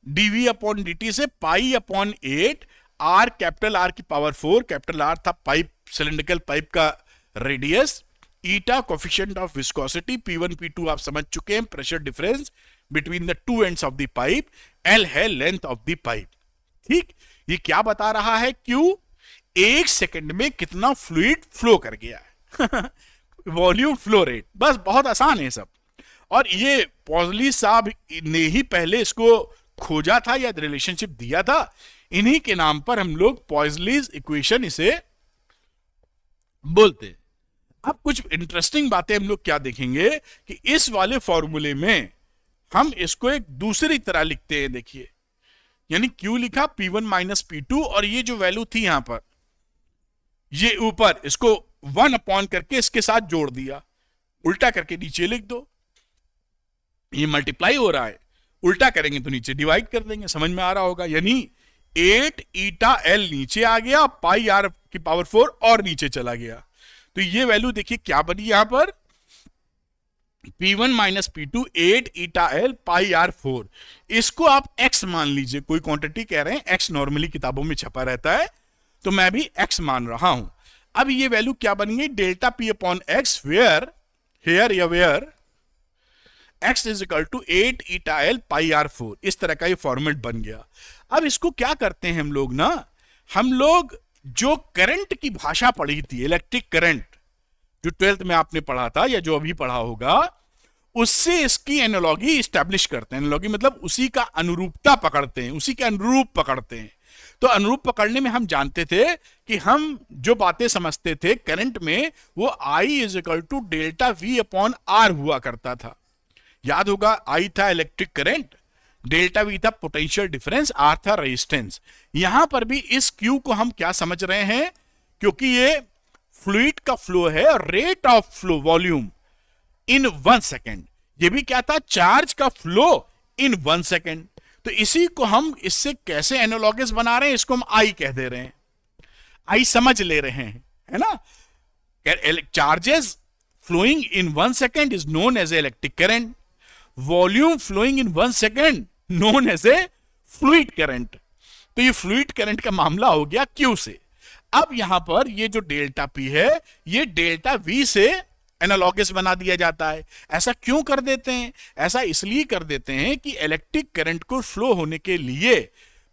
डीवी अपॉन dt से pi upon 8, are capital R की पावर 4, कैपिटल आर था पाइप, सिलेंड्रिकल पाइप का radius, eta coefficient of viscosity, P1 P2 आप समझ चुके हैं, pressure difference between the two ends of the pipe, L है length of the pipe. ठीक, ये क्या बता रहा है, Q 1 सेकंड में कितना फ्लूइड फ्लो कर गया है वॉल्यूम फ्लो रेट, बस बहुत आसान है सब। और ये पॉजली साहब ने ही पहले इसको खोजा था या रिलेशनशिप दिया था, इन्हीं के नाम पर हम लोग पॉइजलीज इक्वेशन इसे बोलते हैं। अब कुछ इंटरेस्टिंग बातें हम लोग क्या देखेंगे कि इस वाले फॉर्मूले में हम इसको एक दूसरी तरह लिखते हैं। देखिए, यानी Q लिखा P1 माइनस P2, और ये जो वैल्यू थी यहां पर, ये ऊपर इसको 1 अपॉन करके इसके साथ जोड़ दिया, उल्टा करके नीचे लिख दो। ये मल्टीप्लाई हो रहा है, उल्टा करेंगे तो नीचे डिवाइड कर देंगे, समझ में आ रहा होगा। यानी 8 ईटा L नीचे आ गया, पाई आर की पावर 4 और नीचे चला गया। तो ये वैल्यू देखिए क्या बनी यहां पर, P1 minus P2 8 eta L pi are 4, इसको आप x मान लीजिए, कोई क्वांटिटी कह रहे हैं, x नॉर्मली किताबों में छपा रहता है, तो मैं भी x मान रहा हूं। अब ये वैल्यू क्या बन गई, delta P upon x, where here या where x is equal to 8 eta L pi are 4, इस तरह का ये फॉर्मेट बन गया। अब इसको क्या करते हैं हम लोग ना, हम लोग जो करंट की भाषा पढ़ी थी, इलेक्ट्रिक करंट, जो 12th में आपने पढ़ा था या जो अभी पढ़ा होगा, उससे इसकी एनालॉजी स्टैब्लिश करते हैं। एनालॉजी मतलब उसी का अनुरूपता पकड़ते हैं, उसी के अनुरूप पकड़ते हैं। तो अनुरूप पकड़ने में हम जानते थे कि हम जो बातें समझते थे करंट में, वो I is equal to delta V upon R हुआ करता था। याद होगा, I था इलेक्ट्रिक करंट, डेल्टा V था पोटेंशियल डिफरेंस, R था रेजिस्टेंस। यहां पर भी इस Q को हम क्या समझ रहे हैं, क्योंकि ये फ्लूइड का फ्लो है, rate of flow volume in 1 second, ये भी क्या था, चार्ज का फ्लो इन 1 सेकेंड। तो इसी को हम इससे कैसे एनालॉगस बना रहे हैं, इसको हम I कह दे रहे हैं, I समझ ले रहे हैं, है ना। Charges flowing in 1 second is known as electric current. Volume flowing in 1 second known as a fluid current. तो ये फ्लूइड करंट का मामला हो गया Q से। अब यहां पर ये जो डेल्टा P है, ये डेल्टा V से एनालॉगस बना दिया जाता है। ऐसा क्यों कर देते हैं, ऐसा इसलिए कर देते हैं कि इलेक्ट्रिक करंट को फ्लो होने के लिए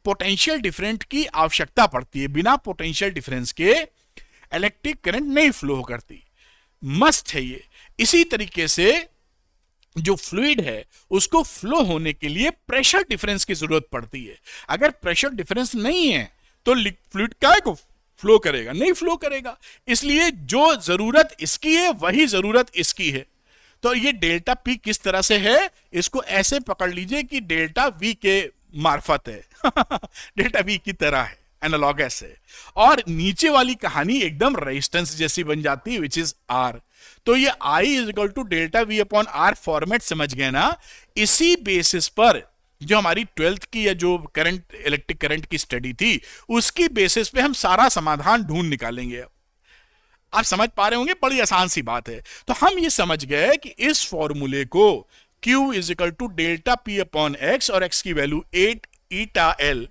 पोटेंशियल डिफरेंस की आवश्यकता पड़ती है। बिना पोटेंशियल डिफरेंस के इलेक्ट्रिक करंट नहीं फ्लो करती, मस्ट है ये। इसी तरीके से जो फ्लूइड है उसको फ्लो होने के लिए प्रेशर डिफरेंस की जरूरत पड़ती है। अगर प्रेशर डिफरेंस नहीं है तो फ्लूइड काय को फ्लो करेगा, नहीं फ्लो करेगा। इसलिए जो जरूरत इसकी है वही जरूरत इसकी है। तो ये डेल्टा P किस तरह से है, इसको ऐसे पकड़ लीजिए कि डेल्टा V के मार्फत है डेल्टा V की तरह है, एनालॉगस है। और नीचे वाली कहानी एकदम रेजिस्टेंस जैसी बन जाती है, विच इज R। तो ये I is equal to delta V upon R format समझ गए ना। इसी बेसिस पर जो हमारी 12th की या जो करंट, इलेक्ट्रिक करंट की स्टडी थी, उसकी बेसिस पे हम सारा समाधान ढूंढ निकालेंगे। आप समझ पा रहे होंगे, बड़ी आसान सी बात है। तो हम ये समझ गए कि इस फॉर्मूले को Q is equal to delta P upon X, और X की value 8 eta L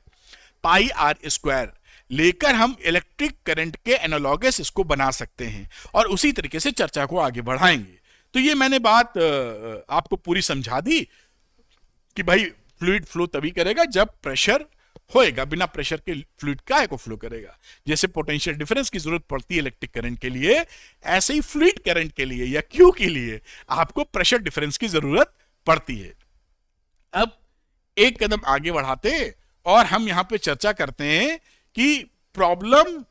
pi R square लेकर हम इलेक्ट्रिक करंट के एनालॉगस इसको बना सकते हैं, और उसी तरीके से चर्चा को आगे बढ़ाएंगे। तो ये मैंने बात आपको पूरी समझा दी कि भाई फ्लूइड फ्लो तभी करेगा जब प्रेशर होएगा, बिना प्रेशर के फ्लूइड काहे को फ्लो करेगा। जैसे पोटेंशियल डिफरेंस की जरूरत पड़ती है इलेक्ट्रिक करंट के लिए, ऐसे ही फ्लूइड करंट के लिए या Q के लिए आपको प्रेशर डिफरेंस की जरूरत पड़ती है। अब एक कदम आगे बढ़ाते और हम यहां पे चर्चा करते हैं कि problem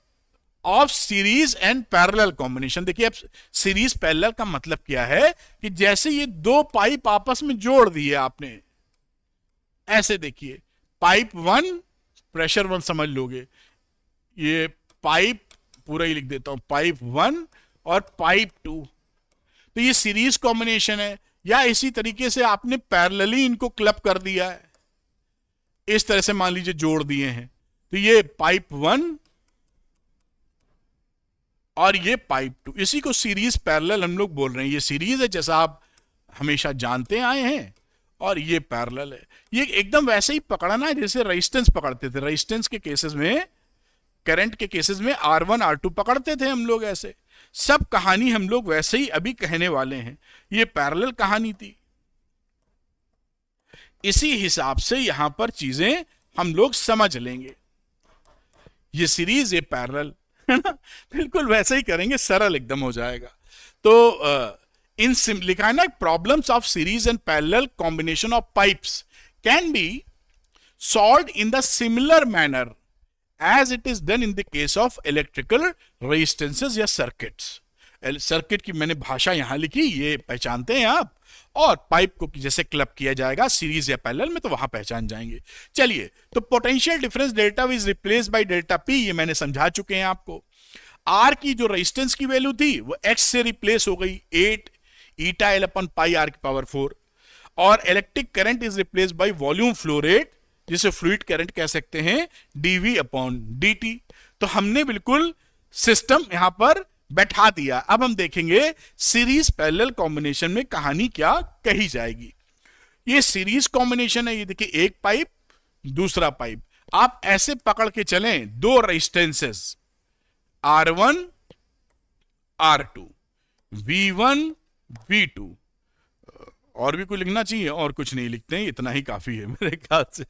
of series and parallel combination. देखिए, अब सीरीज पैरेलल का मतलब क्या है कि जैसे ये दो पाइप आपस में जोड़ दिए आपने, ऐसे देखिए, पाइप 1 प्रेशर 1 समझ लोगे, ये पाइप पूरा ही लिख देता हूं, पाइप 1 और पाइप 2, तो ये सीरीज कॉम्बिनेशन है। या इसी तरीके से आपने पैरेलली इनको क्लब कर दिया है, इस तरह से मान लीजिए जोड़ दिए हैं, तो ये पाइप 1 और ये पाइप 2, इसी को सीरीज पैरेलल हम लोग बोल रहे हैं। ये सीरीज है जैसा आप हमेशा जानते आए हैं, और ये पैरेलल है। ये एकदम वैसे ही पकड़ना है जैसे रेजिस्टेंस पकड़ते थे। रेजिस्टेंस के केसेस में, करंट के केसेस में R1 R2 पकड़ते थे हम लोग ऐसे। सब कहानी हम लोग वैसे ही अभी कहने वाले हैं। ये पैरेलल कहानी थी। इसी हिसाब से यहां पर चीजें हम लोग समझ लेंगे। ये सीरीज, ये पैरेलल, है ना, बिल्कुल वैसे ही करेंगे, सरल एकदम हो जाएगा। तो इन लिखा है ना, problems of series and parallel combination of pipes can be solved in the similar manner as it is done in the case of electrical resistances या सर्किट्स। सर्किट की मैंने भाषा यहां लिखी, ये पहचानते हैं आप, और पाइप को जैसे क्लब किया जाएगा सीरीज या पैरेलल में तो वहां पहचान जाएंगे। चलिए, तो potential difference delta we is replace by delta P, ये मैंने समझा चुके हैं आपको। आर की जो रेजिस्टेंस की वैल्यू थी वो एक्स से रिप्लेस हो गई, 8 eta L upon pi R की पावर 4। और electric current is replace by volume flow rate, जिसे फ्लूइड करंट कह सकते हैं, डीवी अपॉन डी। तो हमने बिल्कुल सिस्टम यहां पर बैठा दिया। अब हम देखेंगे सीरीज पैरेलल कॉम्बिनेशन में कहानी क्या कही जाएगी। ये सीरीज कॉम्बिनेशन है, ये देखिए, एक पाइप दूसरा पाइप, आप ऐसे पकड़ के चलें, दो resistances R1 R2, V1 V2। और भी कोई लिखना चाहिए? और कुछ नहीं लिखते हैं, इतना ही काफी है मेरे ख्याल से।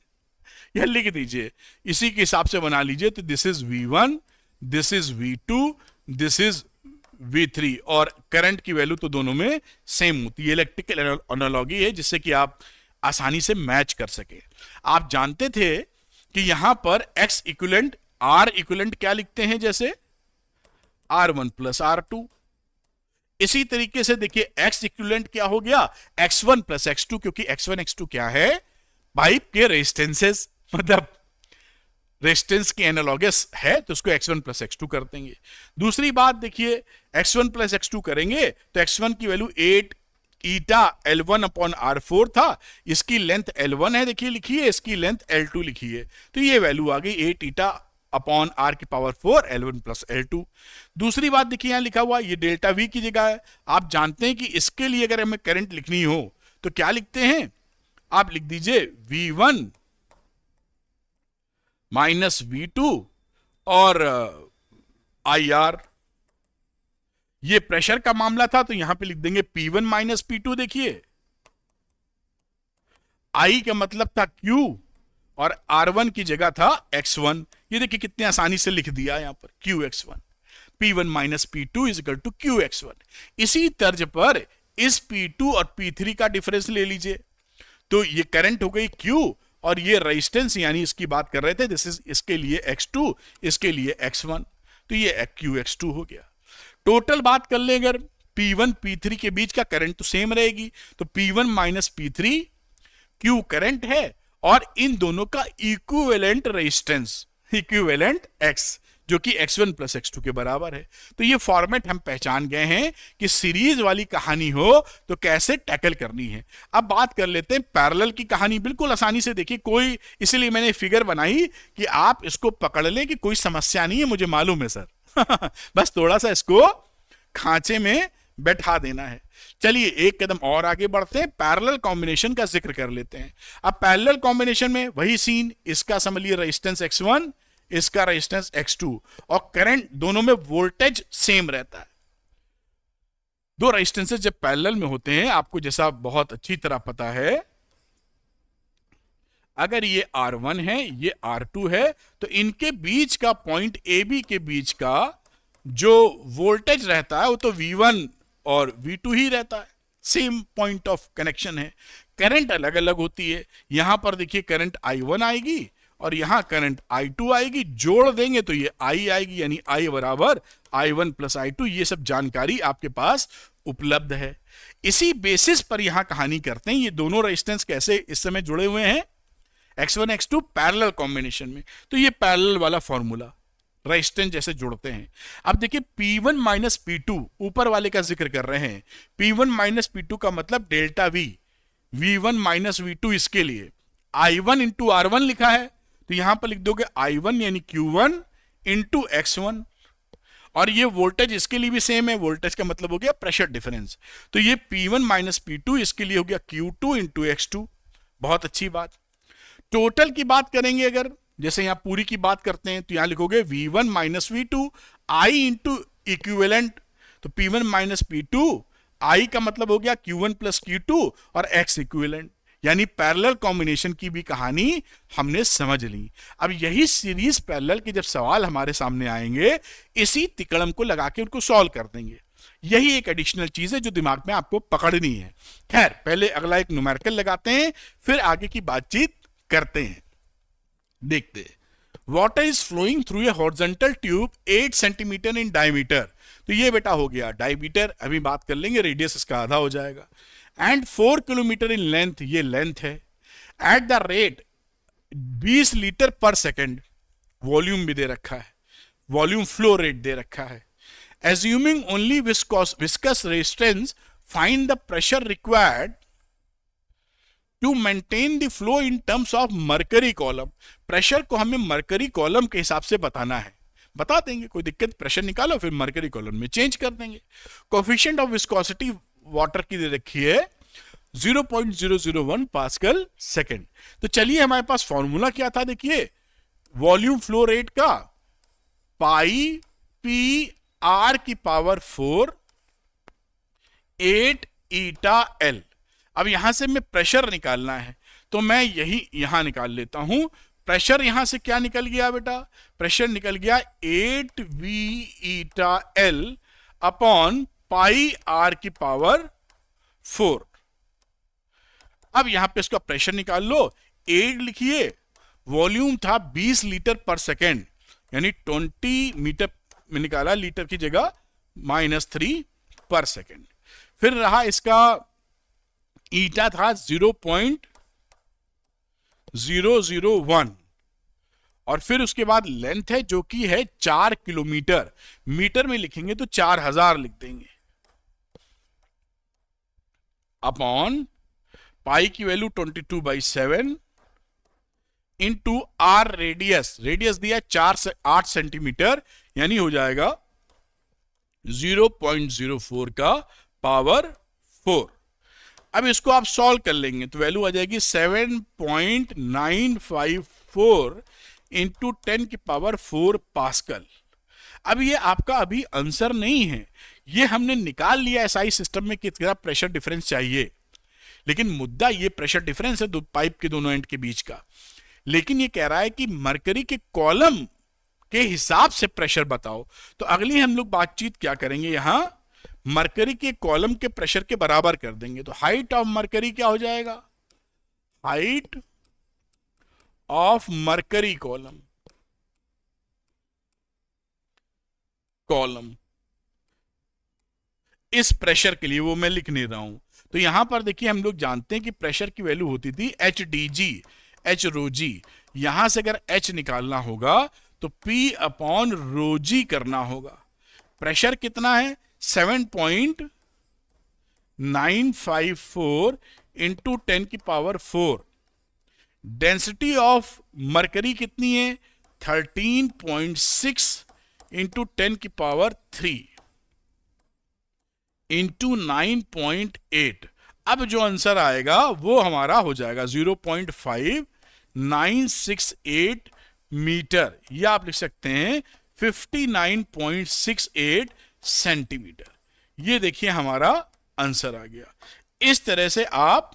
यह लिख दीजिए, इसी के हिसाब से बना लीजिए। तो this is V1, this is V2, this is V3, और करंट की वैल्यू तो दोनों में सेम होती है। इलेक्ट्रिकल एनालॉजी है जिससे कि आप आसानी से मैच कर सके। आप जानते थे कि यहां पर X इक्विवेलेंट R इक्विवेलेंट क्या लिखते हैं, जैसे R1 प्लस R2। इसी तरीके से देखिए X इक्विवेलेंट क्या हो गया, X1 प्लस X2, क्योंकि X1 X2 क्या है, पाइप के रेजिस्टेंसेस, मतलब रेजिस्टेंस के एनालॉगस है, तो उसको X1 प्लस X2 कर देंगे। दूसरी बात देखिए, X1 प्लस X2 करेंगे तो X1 की वैल्यू 8 ईटा L1 अपॉन R4 था, इसकी लेंथ L1 है, देखिए लिखिए, इसकी लेंथ L2 लिखिए, तो ये वैल्यू आ गई 8 ईटा अपॉन R की पावर 4 L1 प्लस L2। दूसरी बात देखिए, यहां लिखा हुआ ये डेल्टा V की जगह है। आप जानते हैं कि इसके लिए अगर हमें करंट लिखनी हो तो क्या लिखते हैं, आप लिख दीजिए V1 माइनस V2 और IR। ये प्रेशर का मामला था तो यहां पे लिख देंगे P1 माइनस P2। देखिए, I का मतलब था Q और R1 की जगह था X1। ये देखिए कितने आसानी से लिख दिया यहां पर, QX1। P1 minus P2 is equal to QX1। इसी तर्ज पर इस P2 और P3 का डिफरेंस ले लीजिए, तो ये करंट हो गई Q, और ये रेजिस्टेंस यानी इसकी बात कर रहे थे, दिस इज, इसके लिए X2, इसके लिए X1, तो ये QX2 हो गया। टोटल बात कर ले अगर, P1 P3 के बीच का करंट तो सेम रहेगी, तो P1 minus P3 Q current है, और इन दोनों का इक्विवेलेंट रेजिस्टेंस, इक्विवेलेंट X, जो कि X1 प्लस X2 के बराबर है। तो ये फॉर्मेट हम पहचान गए हैं कि सीरीज वाली कहानी हो तो कैसे टैकल करनी है। अब बात कर लेते हैं पैरेलल की कहानी। बिल्कुल आसानी से देखिए, कोई, इसलिए मैंने फिगर बनाई कि आप इसको पकड़ लें कि कोई समस्या नहीं है, मुझे मालूम है सर बस थोड़ा सा इसको खांचे में बैठा देना है। चलिए एक कदम और आगे बढ़ते हैं, पैरेलल कॉम्बिनेशन का जिक्र कर लेते हैं। अब पैरेलल कॉम्बिनेशन में वही सीन, इसका समझ लीजिए रेजिस्टेंस X1, इसका रेजिस्टेंस X2, और करंट दोनों में वोल्टेज सेम रहता है। दो रेजिस्टेंसेस जब पैरेलल में होते हैं, आपको जैसा बहुत अच्छी तरह पता है, अगर ये R1 है, ये R2 है, तो इनके बीच का पॉइंट AB के बीच का जो वोल्टेज रहता है वो तो V1 और V2 ही रहता है, सेम पॉइंट ऑफ कनेक्शन है। करंट अलग अलग होती है। यहां पर देखिए करंट I1 आएगी और यहां करंट I2 आएगी, जोड़ देंगे तो ये I आएगी, यानी I बराबर I1 प्लस I2। ये सब जानकारी आपके पास उपलब्ध है। इसी बेसिस पर यहां कहानी करते हैं, ये दोनों रेजिस्टेंस कैसे इस समय जुड़े हुए हैं X1 X2 पैरेलल कॉम्बिनेशन में। तो ये पैरेलल वाला फॉर्मूला, रेजिस्टेंस जैसे जुड़ते हैं। अब देखिए P1 माइनस P2, ऊपर वाले का जिक्र कर रहे हैं। P1 माइनस P2 का मतलब delta V, V1 minus V2, इसके लिए I1 इंटू R1 लिखा है, तो यहां पर लिख दोगे I1 यानी Q1 इंटू X1, और ये वोल्टेज इसके लिए भी सेम है, वोल्टेज का मतलब हो गया प्रेशर डिफरेंस। तो ये P1 माइनस P2 इसके लिए हो गया Q2 इंटू X2, बहुत अच्छी बात। टोटल की बात करेंगे अगर, जैसे यहां पूरी की बात करते हैं तो यहां लिखोगे V1 माइनस V2 आई इंटू इक्विवेलेंट, तो P1 माइनस P2, आई का मतलब हो गया Q1 प्लस Q2 और X इक्विवेलेंट, यानी पैरेलल कॉम्बिनेशन की भी कहानी हमने समझ ली। अब यही सीरीज पैरेलल के जब सवाल हमारे सामने आएंगे, इसी तिकड़म को लगा के उनको सॉल्व कर देंगे। यही एक एडिशनल चीज है जो दिमाग में आपको पकड़नी है। खैर, पहले अगला एक न्यूमेरिकल लगाते हैं, फिर आगे की बातचीत करते हैं। देखते हैं, water is flowing through a horizontal tube 8 centimetre in diameter, तो ये बेटा हो गया डायमीटर, अभी बात कर लेंगे, रेडियस इसका आधा हो जाएगा, एंड 4 किलोमीटर इन लेंथ, ये लेंथ है, एट द रेट 20 लीटर पर सेकेंड, वॉल्यूम भी दे रखा है, वॉल्यूम फ्लो रेट दे रखा है। Assuming only viscous resistance, find the pressure required to maintain the flow in terms of mercury column. Pressure को हमें मरकरी कॉलम के हिसाब से बताना है, बता देंगे, कोई दिक्कत, प्रेशर निकालो फिर मरकरी कॉलम में चेंज कर देंगे। कोफिशिएंट ऑफ विस्कोसिटी वाटर की दे रखी है 0.001 पास्कल सेकेंड। तो चलिए, हमारे पास फॉर्मूला क्या था, देखिए, वॉल्यूम फ्लो रेट का पाई पी आर की पावर 4 8 ईटा एल। अब यहां से मैं प्रेशर निकालना है, तो मैं यही यहां निकाल लेता हूं। प्रेशर यहां से क्या निकल गया बेटा, प्रेशर निकल गया 8 V eta L upon pi R की पावर 4। अब यहां पे इसका प्रेशर निकाल लो, 8 लिखिए, वॉल्यूम था 20 लीटर पर सेकेंड, यानी 20 मीटर में निकाला, लीटर की जगह -3 पर सेकेंड। फिर रहा इसका ईटा था 0.001, और फिर उसके बाद लेंथ है जो कि है 4 किलोमीटर, मीटर में लिखेंगे तो 4000 लिख देंगे, अपॉन पाई की value 22/7 into R radius, radius दिया 4 से 8 सेंटीमीटर, यानी हो जाएगा 0.04 का पावर 4। अब इसको आप सॉल्व कर लेंगे तो वैल्यू आ जाएगी 7.954 इंटू 10 की पावर 4 पास्कल। अब ये आपका अभी आंसर नहीं है, ये हमने निकाल लिया एसआई सिस्टम में कितना प्रेशर डिफरेंस चाहिए, लेकिन मुद्दा ये प्रेशर डिफरेंस है दो पाइप के दोनों एंड के बीच का। लेकिन ये कह रहा है कि मरकरी के कॉलम के हिसाब से प्रेशर बताओ, तो अगली हम लोग बातचीत क्या करेंगे, यहां मरकरी के कॉलम के प्रेशर के बराबर कर देंगे। तो हाइट ऑफ मरकरी क्या हो जाएगा, height of mercury column, column इस प्रेशर के लिए, वो मैं लिख नहीं रहा हूं। तो यहां पर देखिए, हम लोग जानते हैं कि प्रेशर की वैल्यू होती थी एच डी जी, एच रो जी। यहां से अगर एच निकालना होगा तो P अपॉन रो जी करना होगा। प्रेशर कितना है 7.954 इंटू 10 की पावर 4। डेंसिटी ऑफ मरकरी कितनी है 13.6 इंटू 10 की पावर 3 इंटू 9.8। अब जो आंसर आएगा वो हमारा हो जाएगा 0.5968 मीटर, या आप लिख सकते हैं 59.68 सेंटीमीटर। ये देखिए हमारा आंसर आ गया। इस तरह से आप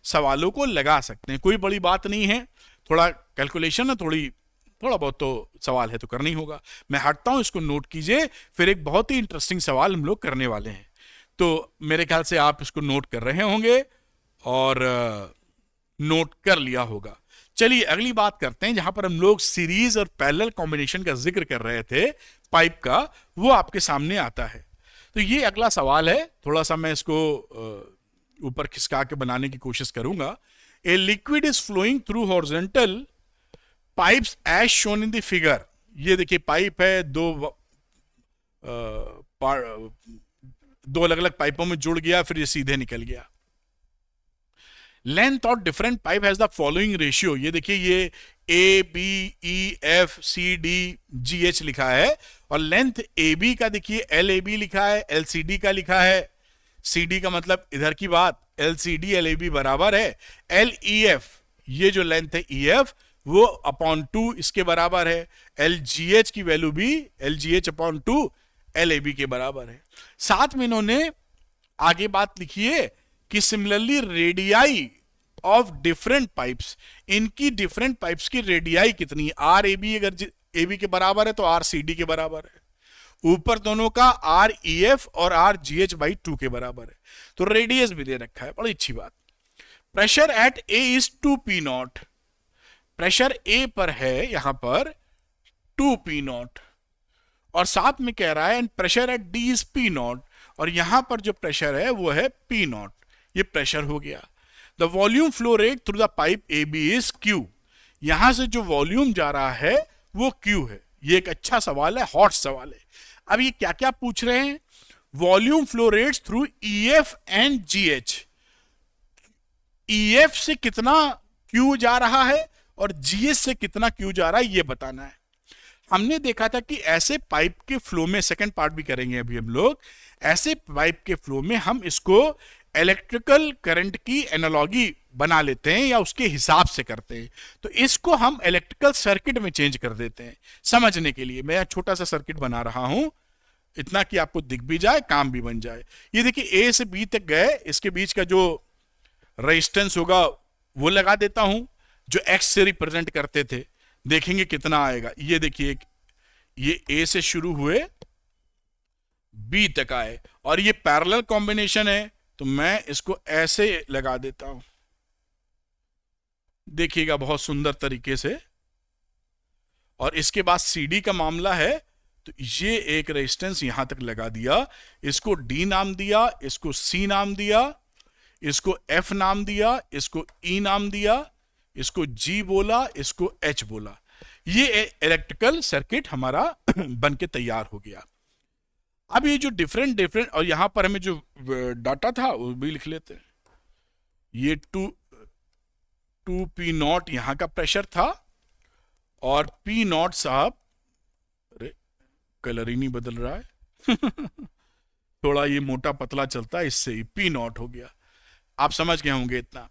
सवालों को लगा सकते हैं, कोई बड़ी बात नहीं है, थोड़ा कैलकुलेशन है, थोड़ा बहुत तो सवाल है तो करना ही होगा। मैं हटता हूं, इसको नोट कीजिए, फिर एक बहुत ही इंटरेस्टिंग सवाल हम लोग करने वाले हैं। तो मेरे ख्याल से आप इसको नोट कर रहे होंगे और नोट कर लिया होगा। चलिए अगली बात करते हैं, जहां पर हम लोग सीरीज और पैरेलल कॉम्बिनेशन का जिक्र कर रहे थे पाइप का, वो आपके सामने आता है। तो ये अगला सवाल है, थोड़ा सा मैं इसको ऊपर खिसका के बनाने की कोशिश करूंगा। A liquid is flowing through horizontal pipes as shown in the figure. ये देखिए पाइप है, दो अलग अलग पाइपों में जुड़ गया, फिर ये सीधे निकल गया। Length of different pipe has the following ratio. ये देखिए, ये A B E F C D G H लिखा है, और लेंथ ए बी का देखिए एल ए बी लिखा है, एल सी डी का लिखा है। सी डी का मतलब इधर की बात, LCD LAB बराबर है LEF, ये जो लेंथ है EF वो अपॉन 2 इसके बराबर है, LGH की वैल्यू भी LGH अपॉन 2 LAB के बराबर है। साथ में इन्होंने आगे बात लिखी है कि similarly radii of different pipes, इनकी डिफरेंट पाइप्स की रेडियाई कितनी है, RAB अगर AB के बराबर है तो RCD के बराबर है, ऊपर दोनों का REF और RGH बाई 2 के बराबर है। तो रेडियस भी दे रखा है, बड़ी अच्छी बात। Pressure at A is 2P0, pressure A पर है यहां पर 2P0, और साथ में कह रहा है and pressure at D is P0, और यहां पर जो प्रेशर है वो है P0, ये प्रेशर हो गया। The volume flow rate through the pipe AB is Q, यहां से जो वॉल्यूम जा रहा है वो Q है। ये एक अच्छा सवाल है, हॉट सवाल है। अब ये क्या क्या पूछ रहे हैं, volume flow rates through EF and GH, EF से कितना Q जा रहा है और GH से कितना Q जा रहा है ये बताना है। हमने देखा था कि ऐसे पाइप के फ्लो में, सेकंड पार्ट भी करेंगे अभी हम लोग, ऐसे पाइप के फ्लो में हम इसको इलेक्ट्रिकल करंट की एनालॉजी बना लेते हैं या उसके हिसाब से करते हैं, तो इसको हम इलेक्ट्रिकल सर्किट में चेंज कर देते हैं। समझने के लिए मैं छोटा सा सर्किट बना रहा हूं, इतना कि आपको दिख भी जाए, काम भी बन जाए। ये देखिए A से B तक गए, इसके बीच का जो रेजिस्टेंस होगा वो लगा देता हूं, जो X से रिप्रेजेंट करते थे, देखेंगे कितना आएगा। ये देखिए, ये A से शुरू हुए B तक आए, और ये पैरेलल कॉम्बिनेशन है, तो मैं इसको ऐसे लगा देता हूं, देखिएगा बहुत सुंदर तरीके से। और इसके बाद CD का मामला है, तो ये एक रेजिस्टेंस यहां तक लगा दिया, इसको D नाम दिया, इसको C नाम दिया, इसको F नाम दिया, इसको E नाम दिया, इसको G बोला, इसको H बोला। ये इलेक्ट्रिकल सर्किट हमारा बन के तैयार हो गया। अब ये जो डिफरेंट और यहां पर हमें जो डाटा था वो भी लिख लेते हैं। ये 2P0 यहां का प्रेशर था, और P0 साहब, अरे कलर ही नहीं बदल रहा है थोड़ा ये मोटा पतला चलता है, इससे ही P0 हो गया। आप समझ गए होंगे इतना।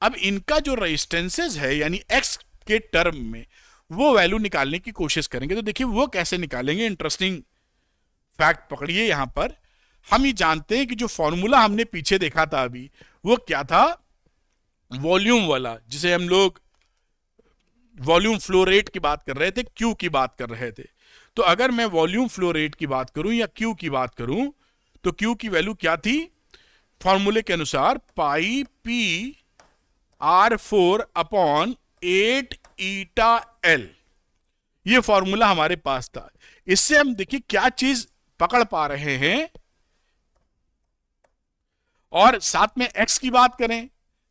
अब इनका जो रेजिस्टेंसेस है यानी X के टर्म में वो वैल्यू निकालने की कोशिश करेंगे। तो देखिए वो कैसे निकालेंगे, इंटरेस्टिंग फैक्ट पकड़िए। यहां पर हम ये जानते हैं कि जो फॉर्मूला हमने पीछे देखा था अभी, वो क्या था, वॉल्यूम वाला, जिसे हम लोग वॉल्यूम फ्लो रेट की बात कर रहे थे, Q की बात कर रहे थे। तो अगर मैं वॉल्यूम फ्लो रेट की बात करूं या Q की बात करूं, तो Q की वैल्यू क्या थी, फॉर्मूले के अनुसार पाई P R4 upon 8 eta L, ये फॉर्मूला हमारे पास था। इससे हम देखिए क्या चीज पकड़ पा रहे हैं, और साथ में X की बात करें,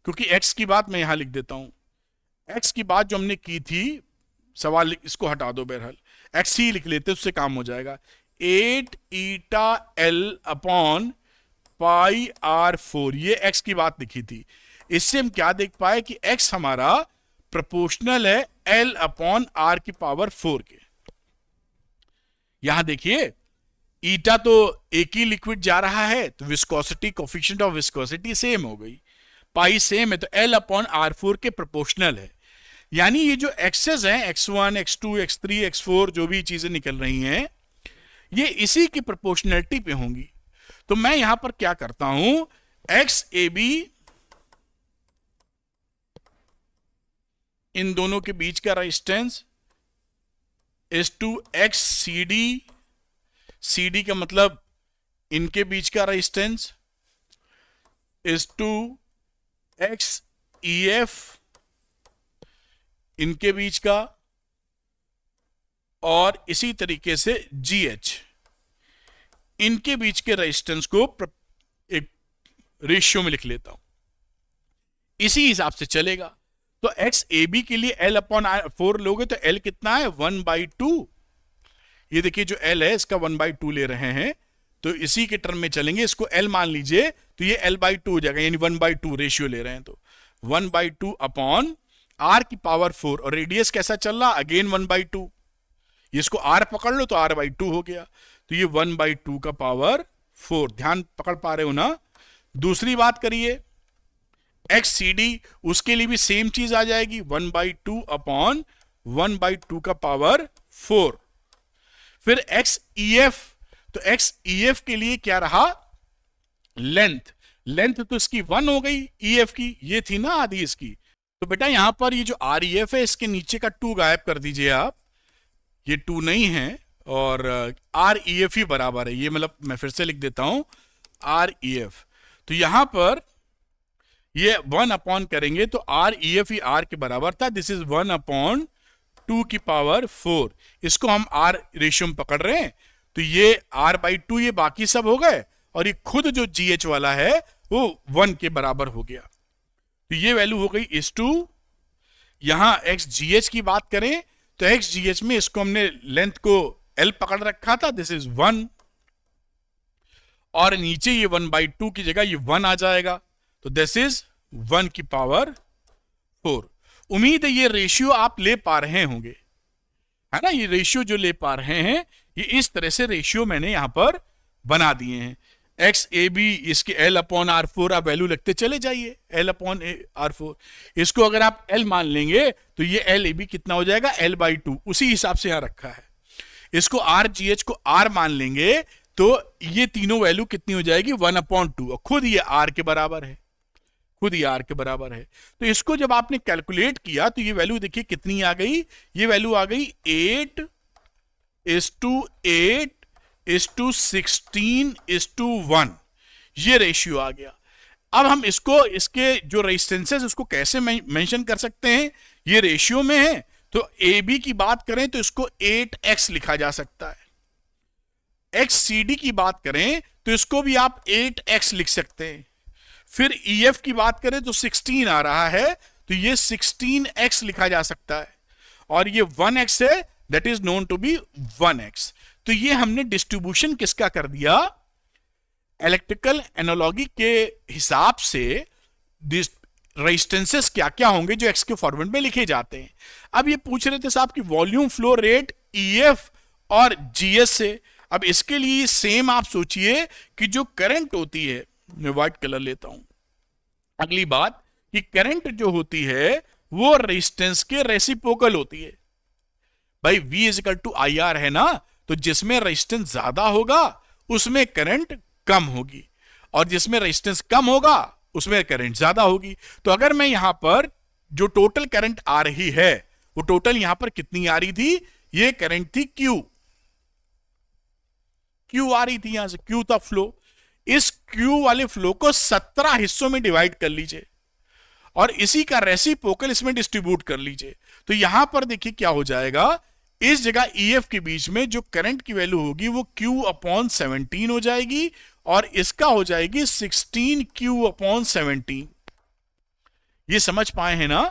क्योंकि X की बात मैं यहां लिख देता हूं। X की बात जो हमने की थी, सवाल इसको हटा दो, बहरहाल X ही लिख लेते, उससे काम हो जाएगा। 8 eta L upon pi R4, ये X की बात लिखी थी। इससे हम क्या देख पाए कि X हमारा प्रोपोर्शनल है L अपॉन R की पावर 4 के। यहां देखिए ईटा तो एक ही लिक्विड जा रहा है, तो viscosity, coefficient of viscosity same हो गई, पाई सेम है, तो L अपॉन R4 के प्रोपोर्शनल है। यानी ये जो एक्सेस हैं, X1 X2 X3 X4 जो भी चीजें निकल रही हैं, ये इसी की प्रोपोर्शनलिटी पे होंगी। तो मैं यहां पर क्या करता हूं, XAB, इन दोनों के बीच का resistance is two XCD, CD का मतलब इनके बीच का रेजिस्टेंस इज टू XEF, इनके बीच का, और इसी तरीके से GH, इनके बीच के रेजिस्टेंस को एक रेशियो में लिख लेता हूं, इसी हिसाब से चलेगा। तो XAB के लिए L अपॉन 4 लोगे तो L कितना है, 1/2। ये देखिए जो L है इसका 1/2 ले रहे हैं, तो इसी के टर्म में चलेंगे, इसको L मान लीजिए, तो ये L/2 हो जाएगा, यानी 1/2 रेशियो ले रहे हैं, तो 1/2 अपॉन R की पावर 4, और रेडियस कैसा चल रहा, अगेन 1/2, इसको R पकड़ लो तो R/2 हो गया, तो ये 1/2 का पावर 4। ध्यान पकड़ पा रहे हो ना। दूसरी बात करिए, एक्स सी डी उसके लिए भी सेम चीज आ जाएगी 1/2 अपॉन 1/2 का पावर 4। फिर एक्स ई एफ, तो एक्स ई एफ के लिए क्या रहा, लेंथ। लेंथ तो इसकी 1 हो गई ई एफ की, ये थी ना आधी इसकी। तो बेटा यहां पर ये जो आर ई एफ है इसके नीचे का 2 गायब कर दीजिए आप, ये 2 नहीं है, और आर ई एफ ही बराबर है ये, मतलब मैं फिर से लिख देता हूं आर ई एफ। तो यहां पर ये 1 अपॉन करेंगे तो आर ई एफ ही आर के बराबर था, दिस इज 1/2 की पावर 4। इसको हम आर रेशियो में पकड़ रहे हैं, तो ये r/2 ये बाकी सब हो गए, और ये खुद जो जी एच वाला है वो 1 के बराबर हो गया। तो ये वैल्यू हो गई इस टू। यहां एक्स जी एच की बात करें तो एक्स जी एच में इसको हमने लेंथ को L पकड़ रखा था, दिस इज 1, और नीचे ये 1/2 की जगह ये 1 आ जाएगा, तो दिस इज 1 की पावर 4। उम्मीद है ये रेशियो आप ले पा रहे होंगे, है ना, ये रेशियो जो ले पा रहे हैं ये इस तरह से रेशियो मैंने यहां पर बना दिए हैं। एक्स ए बी इसके L/R4 आप वैल्यू लिखते चले जाइए, L/R4। इसको अगर आप L मान लेंगे तो ये L ए बी कितना हो जाएगा, L/2, उसी हिसाब से यहां रखा है। इसको आर जी एच को R मान लेंगे तो ये तीनों वैल्यू कितनी हो जाएगी, 1/2, और खुद ये R के बराबर है, खुद ही R के बराबर है। तो इसको जब आपने कैलकुलेट किया तो ये वैल्यू देखिए कितनी आ गई, ये वैल्यू आ गई 8:8:16:1, ये रेशियो आ गया। अब हम इसको, इसके जो रेजिस्टेंसेस उसको कैसे मेंशन कर सकते हैं, ये रेशियो में है, तो ए बी की बात करें तो इसको 8x लिखा जा सकता है। एक्स सी डी की बात करें तो इसको भी आप 8x लिख सकते हैं। फिर ई एफ की बात करें तो 16 आ रहा है, तो ये 16x लिखा जा सकता है, और ये 1x है, that is known to be 1x। तो ये हमने डिस्ट्रीब्यूशन किसका कर दिया, इलेक्ट्रिकल एनालॉगी के हिसाब से रेजिस्टेंसेस क्या क्या होंगे जो एक्स के फॉर्मेट में लिखे जाते हैं। अब ये पूछ रहे थे साहब कि वॉल्यूम फ्लो रेट ईएफ और जीएस से। अब इसके लिए सेम आप सोचिए कि जो करंट होती है, मैं व्हाइट कलर लेता हूं, अगली बात कि करंट जो होती है वो रेजिस्टेंस के रेसिप्रोकल होती है। भाई V = IR है ना, तो जिसमें रेजिस्टेंस ज्यादा होगा उसमें करंट कम होगी, और जिसमें रेजिस्टेंस कम होगा उसमें करंट ज्यादा होगी। तो अगर मैं यहां पर जो टोटल करंट आ रही है वो टोटल यहां पर कितनी आ रही थी, ये करंट थी Q आ रही थी, यहां से Q था फ्लो। इस Q वाले फ्लो को 17 हिस्सों में डिवाइड कर लीजिए और इसी का रेसिप्रोकल इसमें डिस्ट्रीब्यूट कर लीजिए। तो यहां पर देखिए क्या हो जाएगा, इस जगह EF के बीच में जो करंट की वैल्यू होगी वो Q/17 हो जाएगी, और इसका हो जाएगी 16Q/17। ये समझ पाए हैं ना।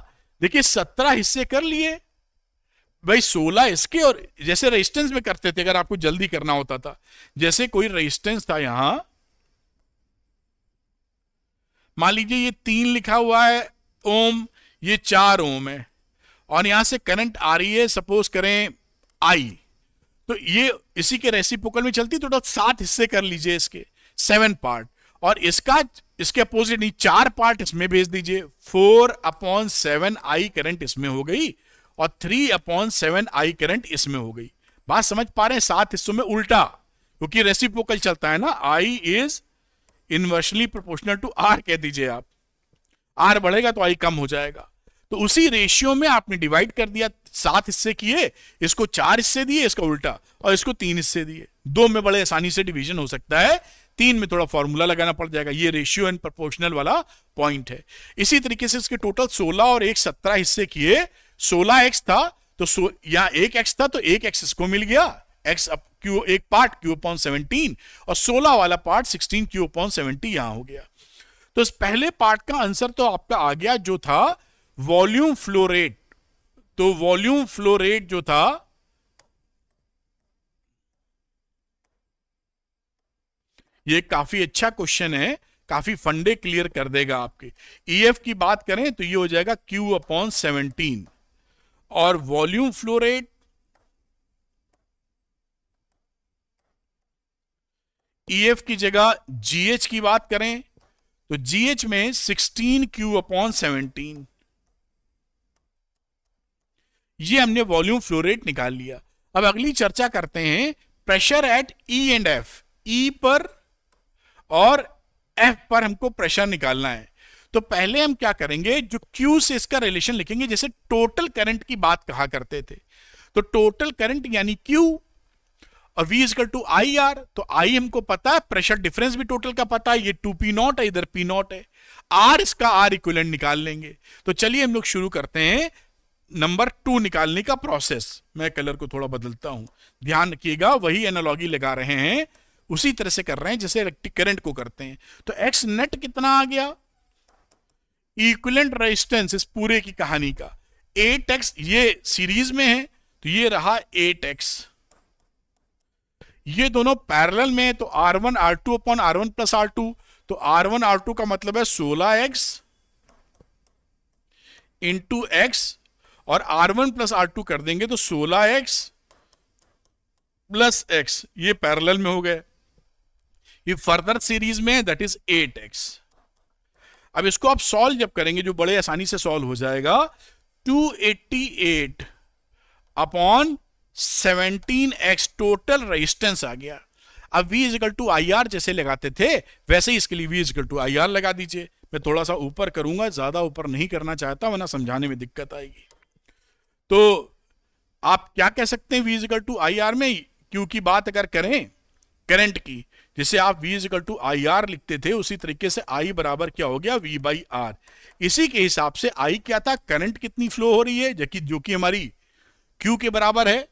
देखिए 17 हिस्से कर लिए भाई, 16 इसके, और जैसे रेजिस्टेंस में करते थे अगर आपको जल्दी करना होता था, जैसे कोई रेजिस्टेंस था यहां, मान लीजिए ये 3 लिखा हुआ है ओम, ये 4 ओम है, और यहां से करंट आ रही है सपोज करें I, तो ये इसी के रेसिप्रोकल में चलती, तो 7 हिस्से कर लीजिए इसके, 7 पार्ट, और इसका इसके अपोजिट नहीं 4 पार्ट इसमें भेज दीजिए। 4/7I करंट इसमें हो गई और 3/7I करंट इसमें हो गई। बात समझ पा रहे हैं, 7 हिस्सों में उल्टा, क्योंकि रेसिप्रोकल चलता है ना, I is inversely proportional to R कह दीजिए आप, R बढ़ेगा तो I कम हो जाएगा। तो उसी रेशियो में आपने डिवाइड कर दिया, 7 हिस्से किए, इसको 4 हिस्से दिए, इसका उल्टा, और इसको 3 हिस्से दिए। 2 में बड़े आसानी से डिवीजन हो सकता है, 3 में थोड़ा फॉर्मूला लगाना पड़ जाएगा। ये रेशियो एंड प्रोपोर्शनल वाला पॉइंट है। इसी तरीके से इसके टोटल 16 और 1 17 हिस्से किए, 16x था तो यहां 1x था तो 1x इसको मिल गया, x अब Q एक पार्ट Q/17, और 16 वाला पार्ट 16Q/17 यहां हो गया। तो इस पहले पार्ट का आंसर तो आपका आ गया जो था वॉल्यूम फ्लो रेट। तो वॉल्यूम फ्लो रेट जो था ये काफी अच्छा क्वेश्चन है, काफी फंडे क्लियर कर देगा आपके। EF की बात करें तो ये हो जाएगा Q/17, और वॉल्यूम फ्लो रेट EF की जगह GH की बात करें तो GH में 16Q/17, ये हमने वॉल्यूम फ्लो रेट निकाल लिया। अब अगली चर्चा करते हैं pressure at E and F। E पर और F पर हमको प्रेशर निकालना है। तो पहले हम क्या करेंगे, जो Q से इसका रिलेशन लिखेंगे, जैसे टोटल करंट की बात कहा करते थे। तो टोटल करंट यानी Q और V is equal to I R. तो I हमको पता है, प्रेशर डिफरेंस भी टोटल का पता है, ये 2P नॉट है, इधर P नॉट है। R इसका R इक्विवेलेंट निकाल लेंगे। तो चलिए हम लोग शुरू करते हैं नंबर 2 निकालने का प्रोसेस। मैं कलर को थोड़ा बदलता हूं, ध्यान रखिएगा, वही एनालॉजी लगा रहे हैं, उसी तरह से कर रहे हैं जैसे इलेक्ट्रिक करंट को करते हैं। तो एक्स नेट कितना आ गया, इक्विवेलेंट रेजिस्टेंस इस पूरे की कहानी का 8x, ये सीरीज में है तो ये रहा 8x। ये दोनों पैरेलल में है तो R1 R2 upon R1 plus R2। तो R1 R2 का मतलब है 16x इंटू एक्स, और R1 प्लस R2 कर देंगे तो 16x प्लस x, ये पैरेलल में हो गए। ये फर्दर सीरीज में है, दैट इज 8x। अब इसको आप सॉल्व जब करेंगे, जो बड़े आसानी से सॉल्व हो जाएगा, 288 अपॉन 17x टोटल रेजिस्टेंस आ गया। अब V is equal to I R जैसे लगाते थे वैसे ही इसके लिए V is equal to I R लगा दीजिए। मैं थोड़ा सा ऊपर करूंगा, ज्यादा ऊपर नहीं करना चाहता वरना समझाने में दिक्कत आएगी। तो आप क्या कह सकते हैं V is equal to I R में, Q की बात अगर करें करंट की, जिसे आप V is equal to I R लिखते थे, उसी तरीके से I बराबर क्या हो गया, V बाई आर। इसी के हिसाब से I क्या था, करंट कितनी फ्लो हो रही है, जो कि हमारी Q के बराबर है,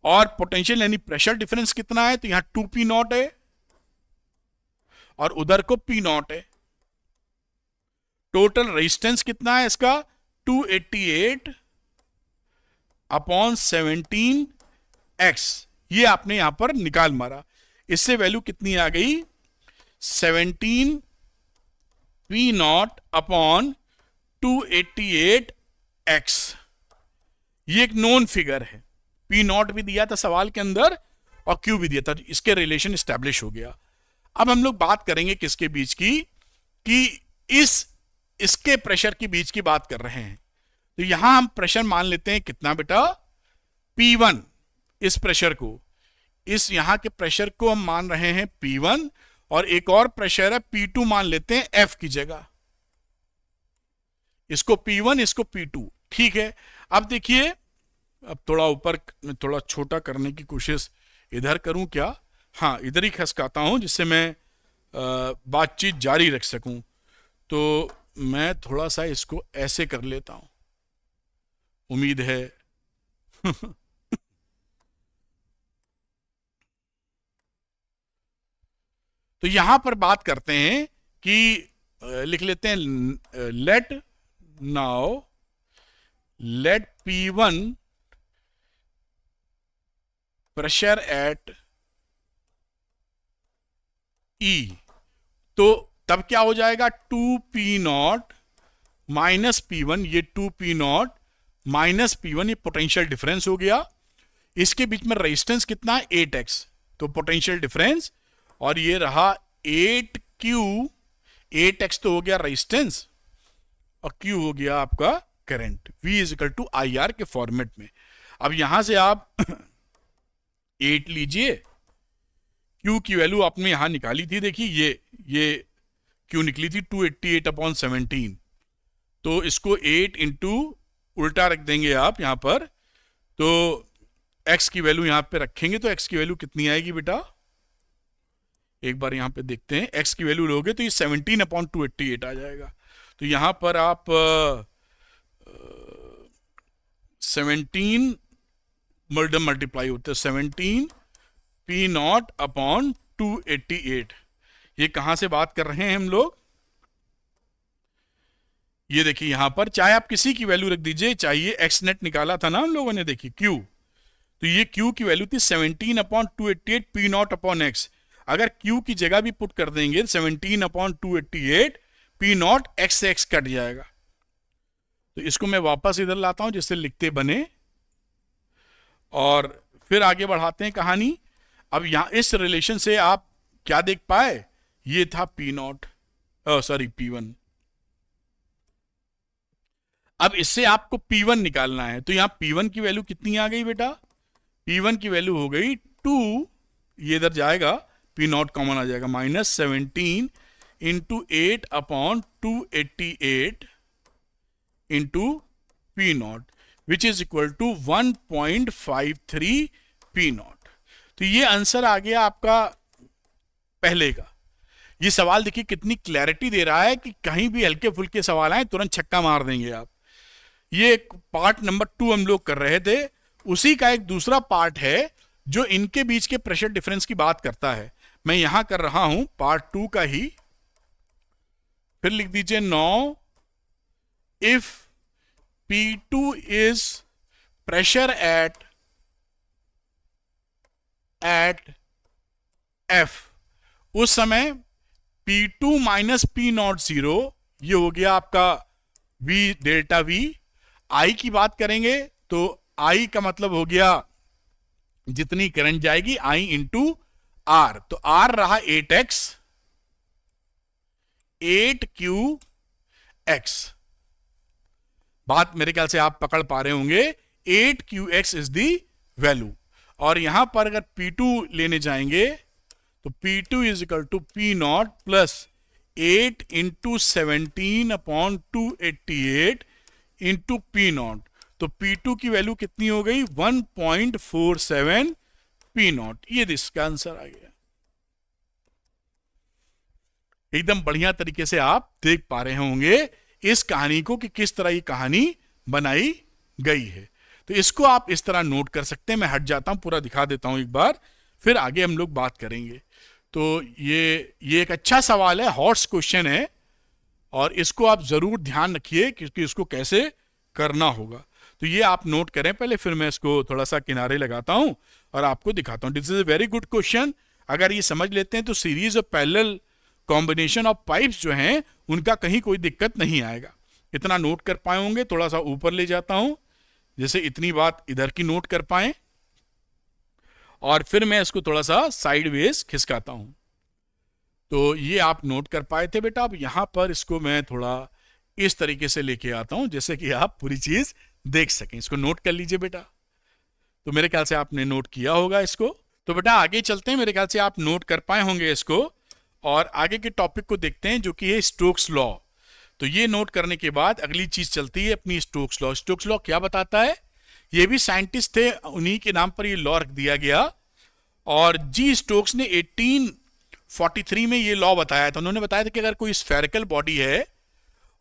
और पोटेंशियल यानी प्रेशर डिफरेंस कितना है, तो यहां 2P नॉट है और उधर को P नॉट है। टोटल रेजिस्टेंस कितना है इसका, 288 अपॉन 17x, ये आपने यहां पर निकाल मारा। इससे वैल्यू कितनी आ गई, 17P नॉट अपॉन 288x। ये एक नोन फिगर है, P नॉट भी दिया था सवाल के अंदर और Q भी दिया था, इसके रिलेशन स्टैब्लिश हो गया। अब हम लोग बात करेंगे किसके बीच की, कि इसके प्रेशर के बीच की बात कर रहे हैं। तो यहां हम प्रेशर मान लेते हैं कितना बेटा, P1। इस प्रेशर को, इस यहां के प्रेशर को हम मान रहे हैं P1, और एक और प्रेशर है P2 मान लेते हैं F की जगह। इसको P1, इसको P2, ठीक है। अब देखिए, अब थोड़ा ऊपर, थोड़ा छोटा करने की कोशिश इधर करूं क्या, हाँ इधर ही खसकाता हूं जिससे मैं बातचीत जारी रख सकूं। तो मैं थोड़ा सा इसको ऐसे कर लेता हूं, उम्मीद है तो यहां पर बात करते हैं कि लिख लेते हैं, late P1 pressure at E। तो तब क्या हो जाएगा, 2P नॉट माइनस P1, ये 2P नॉट माइनस P1, ये पोटेंशियल डिफरेंस हो गया। इसके बीच में रेजिस्टेंस कितना है, 8x, तो पोटेंशियल डिफरेंस, और ये रहा 8Q, 8x तो हो गया रेजिस्टेंस और Q हो गया आपका current, V is equal to I R के फॉर्मेट में। अब यहां से आप 8 लीजिए, Q की वैल्यू आपने यहां निकाली थी, देखिए ये Q निकली थी 288 अपॉन 17। तो इसको 8 इंटू उल्टा रख देंगे आप यहां पर, तो x की वैल्यू यहां पे रखेंगे तो x की वैल्यू कितनी आएगी बेटा, एक बार यहां पे देखते हैं, x की वैल्यू लोगे तो ये 17 अपॉन 288 आ जाएगा। तो यहां पर आप 17 मल्टीप्लाई होते हैं, 17 P नॉट अपॉन 288। ये कहां से बात कर रहे हैं हम लोग, ये देखिए यहां पर, चाहे आप किसी की वैल्यू रख दीजिए, चाहिए x नेट निकाला था ना हम लोगों ने, देखिए Q, तो ये Q की वैल्यू थी 17 upon 288 P not upon x। अगर Q की जगह भी पुट कर देंगे 17 अपॉन 288 P नॉट x से x कट जाएगा। तो इसको मैं वापस इधर लाता हूं जिससे लिखते बने, और फिर आगे बढ़ाते हैं कहानी। अब यहां इस रिलेशन से आप क्या देख पाए, ये था P नॉट, सॉरी P1। अब इससे आपको P1 निकालना है, तो यहां P1 की वैल्यू कितनी आ गई बेटा? P1 की वैल्यू हो गई 2, ये इधर जाएगा, P0 कॉमन आ जाएगा, -17 into 8/288 into P0 which is equal to 1.53 P0। तो ये आंसर आ गया आपका पहले का। ये सवाल देखिए कितनी क्लैरिटी दे रहा है कि कहीं भी हल्के फुल्के सवाल आए तुरंत छक्का मार देंगे आप। ये पार्ट नंबर 2 हम लोग कर रहे थे, उसी का एक दूसरा पार्ट है जो इनके बीच के प्रेशर डिफरेंस की बात करता है। मैं यहां कर रहा हूं पार्ट 2 का ही, फिर लिख दीजिए now if P2 is pressure at F, उस समय P2 माइनस P0 0, ये हो गया आपका V डेल्टा V। I की बात करेंगे तो I का मतलब हो गया जितनी करंट जाएगी I इंटू R, तो R रहा 8x 8QX। बात मेरे ख्याल से आप पकड़ पा रहे होंगे, 8QX इज दी वैल्यू। और यहां पर अगर P2 लेने जाएंगे तो P2 is equal to P0 plus 8 into 17/288 into P0। तो P2 की वैल्यू कितनी हो गई? 1.47 P0। ये इसका आंसर आ गया। एकदम बढ़िया तरीके से आप देख पा रहे होंगे इस कहानी को कि किस तरह ये कहानी बनाई गई है। तो इसको आप इस तरह नोट कर सकते हैं। मैं हट जाता हूं, पूरा दिखा देता हूं एक बार, फिर आगे हम लोग बात करेंगे। तो ये एक अच्छा सवाल है, हॉट्स क्वेश्चन है, और इसको आप जरूर ध्यान रखिए क्योंकि इसको कैसे करना होगा। तो ये आप नोट करें पहले, फिर मैं इसको थोड़ा सा किनारे लगाता हूं और आपको दिखाता हूं। This is a very good question. अगर ये समझ लेते हैं तो series of parallel combination of pipes जो हैं उनका कहीं कोई दिक्कत नहीं आएगा। इतना नोट कर पाए होंगे। थोड़ा सा ऊपर ले जाता हूं, जैसे इतनी बात इधर की नोट कर पाए, और फिर मैं इसको थोड़ा सा साइडवेज खिसकाता हूं। तो ये आप नोट कर पाए थे बेटा। अब यहां पर इसको मैं थोड़ा इस तरीके से लेके आता हूं जैसे कि आप पूरी चीज देख सकें। इसको नोट कर लीजिए बेटा। तो मेरे ख्याल से आपने नोट किया होगा इसको। तो बेटा आगे चलते हैं, मेरे ख्याल से आप नोट कर पाए होंगे इसको, और आगे के टॉपिक को देखते हैं जो कि है स्टोक्स लॉ। तो ये नोट करने के बाद अगली चीज चलती है अपनी स्टोक्स लॉ। स्टोक्स लॉ क्या बताता है? ये भी साइंटिस्ट थे, उन्हीं के नाम पर ये लॉ रख दिया गया। और जी स्टोक्स ने 1843 में ये लॉ बताया था। उन्होंने बताया था कि अगर कोई स्फेरिकल बॉडी है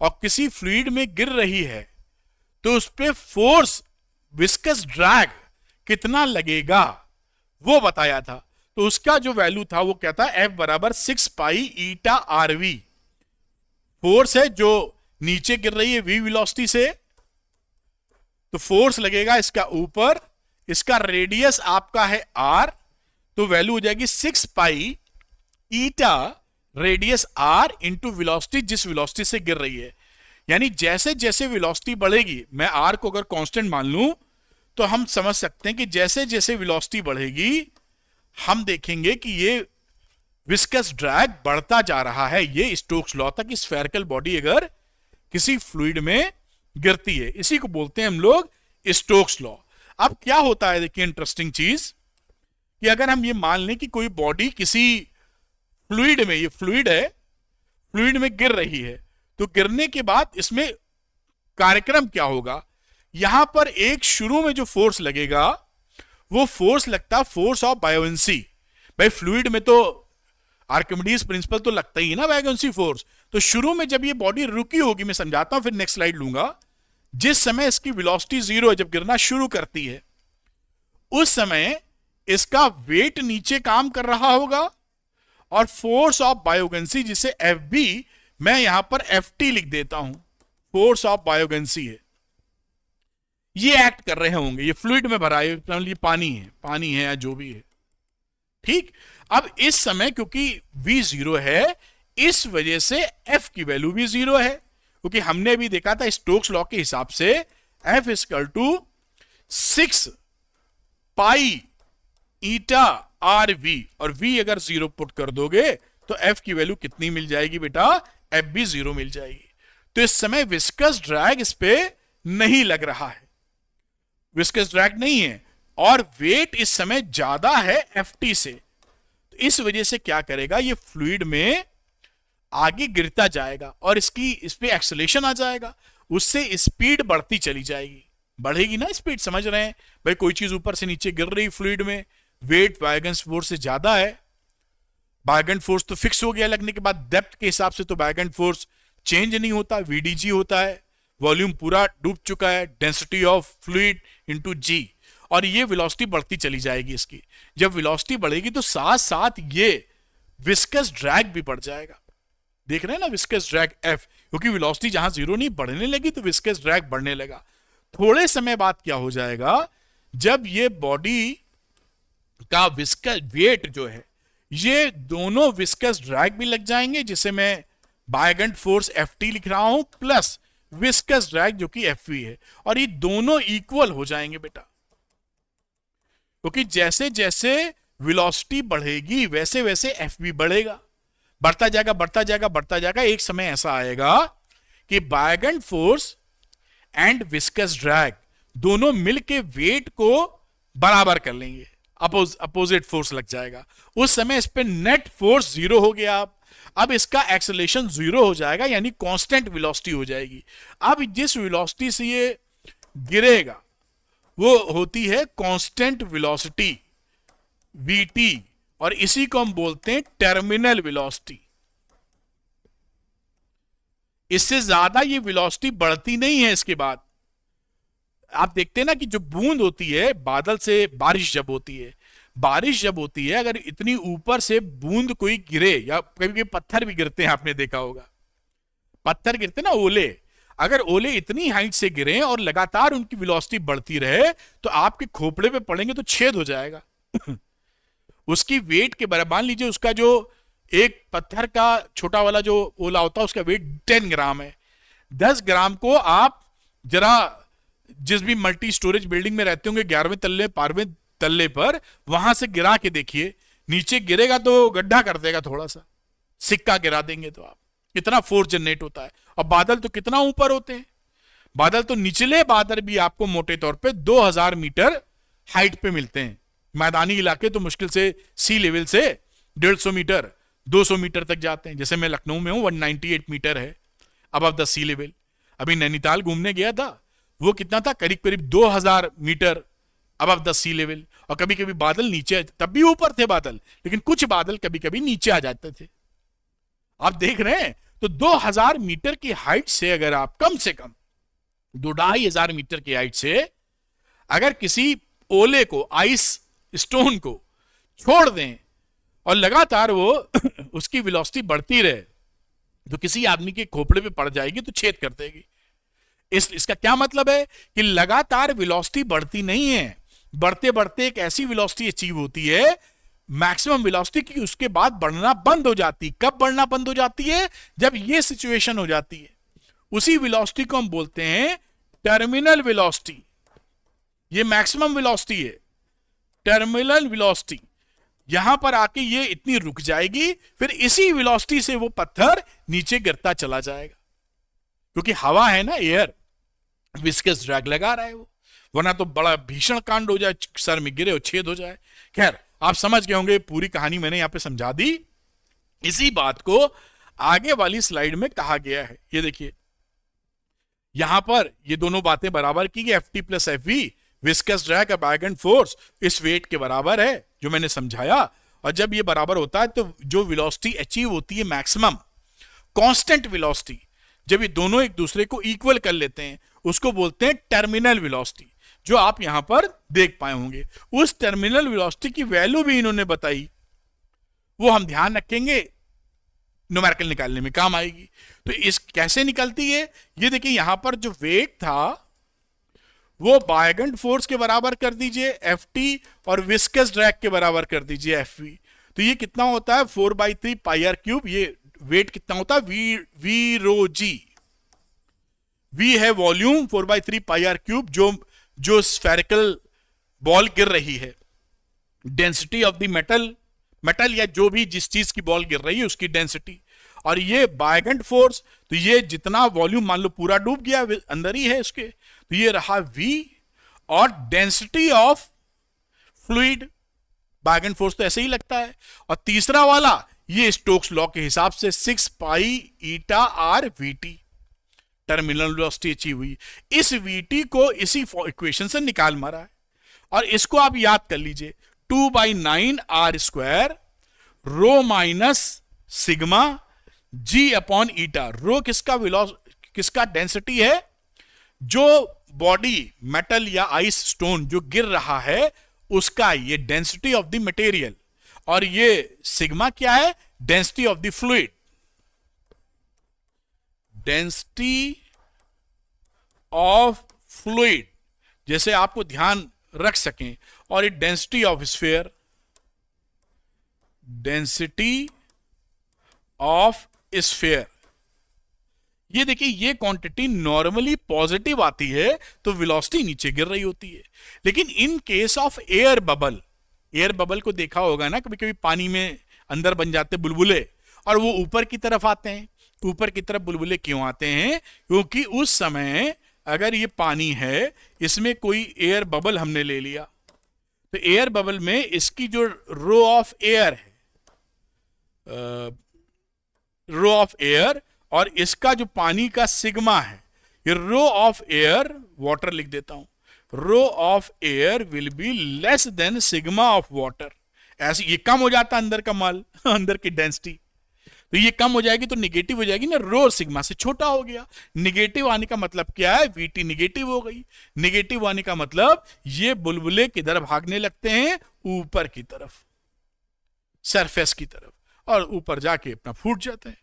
और किसी फ्लूइड में गिर रही है तो उस पर फोर्स, विस्कस ड्रैग कितना लगेगा वो बताया था। तो उसका जो वैल्यू था वो क्या था? F बराबर 6 पाई ईटा RV। फोर्स है जो नीचे गिर रही है V वेलोसिटी से, तो फोर्स लगेगा इसका ऊपर, इसका रेडियस आपका है R, तो वैल्यू हो जाएगी 6 पाई ईटा रेडियस R इंटू वेलोसिटी जिस वेलोसिटी से गिर रही है। यानी जैसे जैसे वेलोसिटी बढ़ेगी, मैं R को अगर कांस्टेंट मान लूं तो हम समझ सकते हैं कि जैसे जैसे वेलोसिटी बढ़ेगी हम देखेंगे कि ये विस्कस ड्रैग बढ़ता जा रहा है। ये स्टोक्स लॉ था कि स्फेरिकल बॉडी अगर किसी फ्लूइड में गिरती है, इसी को बोलते हैं हम लोग स्टोक्स लॉ। अब क्या होता है, देखिए इंटरेस्टिंग चीज, कि अगर हम ये मान लें कि कोई बॉडी किसी फ्लूइड में, ये फ्लूइड है, फ्लूइड में गिर रही है, तो गिरने के बाद इसमें कार्यक्रम क्या होगा? यहां पर एक शुरू में जो फोर्स लगेगा वो फोर्स लगता है फोर्स ऑफ बायोएंसी। भाई फ्लूइड में तो आर्किमिडीज प्रिंसिपल तो लगता ही है ना, बायोएंसी फोर्स। तो शुरू में जब ये बॉडी रुकी होगी, मैं समझाता हूं फिर नेक्स्ट स्लाइड लूंगा, जिस समय इसकी वेलोसिटी 0 है, जब गिरना शुरू करती है, उस समय इसका वेट नीचे काम कर रहा होगा और फोर्स ऑफ बायोएंसी जिसे FB, मैं यहां पर FT लिख देता हूं, फोर्स ऑफ बायोएंसी है, ये एक्ट कर रहे होंगे। ये फ्लूइड में भरा है, ये पानी है या जो भी है, ठीक। अब इस समय क्योंकि V 0 है, इस वजह से F की वैल्यू भी 0 है, क्योंकि हमने भी देखा था स्टोक्स लॉ के हिसाब से F equal to 6 pi eta RV, और V अगर 0 पुट कर दोगे तो F की वैल्यू कितनी मिल जाएगी बेटा? एफ भी 0 मिल जाएगी। तो इस समय विस्कस ड्रैग इस पे नहीं लग रहा है, विस्कस ड्रैग नहीं है, और वेट इस समय ज्यादा है एफ से। तो इस वजह से क्या करेगा, ये फ्लूइड में आगे गिरता जाएगा और इस पे एक्सेलेरेशन आ जाएगा, उससे स्पीड बढ़ती चली जाएगी, बढ़ेगी ना स्पीड, समझ रहे हैं भाई। कोई चीज ऊपर से नीचे गिर रही फ्लूइड में, वेट बायगेंट फोर्स से ज्यादा है, बायगेंट फोर्स तो फिक्स हो गया लगने के बाद, डेप्थ के हिसाब से तो बायगेंट फोर्स चेंज नहीं होता, वीडीजी होता है, वॉल्यूम पूरा डूब चुका है, डेंसिटी ऑफ फ्लूइड इनटू जी, और ये वेलोसिटी बढ़ती चली जाएगी इसकी। जब वेलोसिटी बढ़ेगी तो साथ साथ ये विस्कस ड्रैग भी बढ़ जाएगा, देख रहे हैं ना, विस्कस ड्रैग एफ, क्योंकि वेलोसिटी जहां जीरो नहीं बढ़ने लगी तो विस्कस ड्रैग बढ़ने लगा। थोड़े समय बाद क्या हो जाएगा, जब ये बॉडी का विस्कस वेट जो है, ये दोनों विस्कस ड्रैग भी लग जाएंगे, जिसे मैं बायगेंट फोर्स एफ टी लिख रहा हूं, प्लस विस्कस ड्रैग जो कि एफ वी है, और ये दोनों इक्वल हो जाएंगे बेटा, क्योंकि जैसे जैसे वेलोसिटी बढ़ेगी वैसे वैसे एफ भी बढ़ेगा, बढ़ता जाएगा बढ़ता जाएगा बढ़ता जाएगा। एक समय ऐसा आएगा कि बायगेंट फोर्स एंड विस्कस ड्रैग दोनों मिलके वेट को बराबर कर लेंगे, अपोजिट फोर्स लग जाएगा। उस समय इस पे नेट फोर्स 0 हो गया। अब इसका एक्सेलरेशन 0 हो जाएगा, यानी कांस्टेंट वेलोसिटी हो जाएगी। अब जिस वेलोसिटी से ये गिरेगा वो होती है कांस्टेंट वेलोसिटी vt, और इसी को हम बोलते हैं टर्मिनल वेलोसिटी। इससे ज्यादा ये वेलोसिटी बढ़ती नहीं है। इसके बाद आप देखते हैं ना कि जो बूंद होती है बादल से, बारिश जब होती है, बारिश जब होती है, अगर इतनी ऊपर से बूंद कोई गिरे, या कभी कभी पत्थर भी गिरते हैं, आपने देखा होगा पत्थर गिरते ना, ओले, अगर ओले इतनी हाइट से गिरे और लगातार उनकी वेलोसिटी बढ़ती रहे तो आपके खोपड़े पे पड़ेंगे तो छेद हो जाएगा। उसकी वेट के बराबर, मान लीजिए उसका जो एक पत्थर का छोटा वाला जो ओला होता है उसका वेट 10 ग्राम है, 10 ग्राम को आप जरा जिस भी मल्टी स्टोरेज बिल्डिंग में रहते होंगे 11वें तल्ले 12वें तल्ले पर, वहां से गिरा के देखिए, नीचे गिरेगा तो गड्ढा कर देगा, थोड़ा सा सिक्का गिरा देंगे तो आप, कितना फोर्स जनरेट होता है। और बादल तो कितना ऊपर होते हैं, बादल तो निचले बादल भी आपको मोटे तौर पे 2000 मीटर हाइट पे मिलते हैं, मैदानी इलाके तो मुश्किल से सी लेवल से 150 मीटर 200 मीटर तक जाते हैं। जैसे मैं लखनऊ में हूं, 198 मीटर है अबव द सी लेवल। अभी नैनीताल घूमने गया था, वो कितना था, करीब करीब 2000 metre above the sea level. और कभी कभी बादल नीचे, तब भी ऊपर थे बादल, लेकिन कुछ बादल कभी कभी नीचे आ जाते थे। आप देख रहे हैं, तो 2000 मीटर की हाइट से अगर आप कम से कम 2-2.5 मीटर की हाइट से अगर किसी ओले को, आइस स्टोन को छोड़ दें और लगातार वो उसकी वेलोसिटी बढ़ती रहे, तो किसी आदमी के खोपड़े पे पड़ जाएगी तो छेद कर देगी। इसका क्या मतलब है कि लगातार वेलोसिटी बढ़ती नहीं है, बढ़ते बढ़ते एक ऐसी वेलोसिटी अचीव होती है, मैक्सिमम वेलोसिटी की, उसके बाद बढ़ना बंद हो जाती। कब बढ़ना बंद हो जाती है, जब ये सिचुएशन हो जाती है। उसी वेलोसिटी को हम बोलते हैं टर्मिनल वेलोसिटी। ये मैक्सिमम वेलोसिटी है, टर्मिनल वेलोसिटी। यहां पर आके ये इतनी रुक जाएगी, फिर इसी वेलोसिटी से वो पत्थर नीचे गिरता चला जाएगा, क्योंकि हवा है ना, एयर, विस्कस ड्रैग लगा रहा है वो, वरना तो बड़ा भीषण कांड हो जाए, सर में गिरे और छेद हो जाए। खैर, आप समझ गए होंगे, पूरी कहानी मैंने यहां पे समझा दी। इसी बात को आगे वाली स्लाइड में कहा गया है। ये देखिए, यहां पर ये दोनों बातें बराबर की गई, F T plus F V, viscous drag और बायगेंट फोर्स इस वेट के बराबर है, जो मैंने समझाया। और जब ये बराबर होता है तो जो वेलोसिटी अचीव होती है मैक्सिमम कांस्टेंट वेलोसिटी, जब ये दोनों एक दूसरे को इक्वल कर लेते हैं, उसको बोलते हैं टर्मिनल वेलोसिटी, जो आप यहां पर देख पाए होंगे। उस टर्मिनल वेलोसिटी की वैल्यू भी इन्होंने बताई, वो हम ध्यान रखेंगे, न्यूमेरिकल निकालने में काम आएगी। तो इस कैसे निकलती है, ये देखिए, यहां पर जो वेट था वो बायगेंट फोर्स के बराबर कर दीजिए एफ टी, और विस्कस ड्रैग के बराबर कर दीजिए एफ वी। तो ये कितना होता है, 4/3 पाई आर क्यूब। ये वेट कितना होता है, वी रो जी, वी है वॉल्यूम, 4/3 पाई आर क्यूब, जो स्फेरिकल बॉल गिर रही है, डेंसिटी ऑफ द मेटल या जो भी जिस चीज की बॉल गिर रही है उसकी डेंसिटी, और ये बायगेंट फोर्स, तो ये जितना वॉल्यूम मान लो पूरा डूब गया अंदर ही है इसके, तो ये रहा V, और डेंसिटी ऑफ फ्लूइड, बायगेंट फोर्स तो ऐसे ही लगता है। और तीसरा वाला ये स्टोक्स लॉ के हिसाब से 6 pi eta r VT, terminal velocity achieve हुई। इस VT को इसी इक्वेशन से निकाल मारा है, और इसको आप याद कर लीजिए, 2/9 R square rho minus sigma G upon ईटा। रो किसका डेंसिटी है, जो बॉडी मेटल या आइस स्टोन जो गिर रहा है उसका, ये डेंसिटी ऑफ द मटेरियल, और ये सिग्मा क्या है, density of the fluid. Density of fluid जैसे आपको ध्यान रख सकें, और ये density of sphere, density of sphere. ये देखिए, ये क्वांटिटी नॉर्मली पॉजिटिव आती है तो वेलोसिटी नीचे गिर रही होती है, लेकिन in case of air bubble, air bubble को देखा होगा ना, कभी कभी पानी में अंदर बन जाते बुलबुले और वो ऊपर की तरफ आते हैं। ऊपर की तरफ बुलबुले क्यों आते हैं, क्योंकि उस समय अगर ये पानी है, इसमें कोई एयर बबल हमने ले लिया, तो एयर बबल में इसकी जो रो ऑफ एयर है, रो ऑफ एयर, और इसका जो पानी का सिग्मा है, ये रो ऑफ एयर, वाटर लिख देता हूं, rho of air will be less than sigma of water. ऐसे ये कम हो जाता अंदर का माल, अंदर की डेंसिटी, तो ये कम हो जाएगी तो निगेटिव हो जाएगी ना, रो सिग्मा से छोटा हो गया। निगेटिव आने का मतलब क्या है, VT निगेटिव हो गई। निगेटिव आने का मतलब ये बुलबुले किधर भागने लगते हैं, ऊपर की तरफ, सरफेस की तरफ, और ऊपर जाके अपना फूट जाते हैं।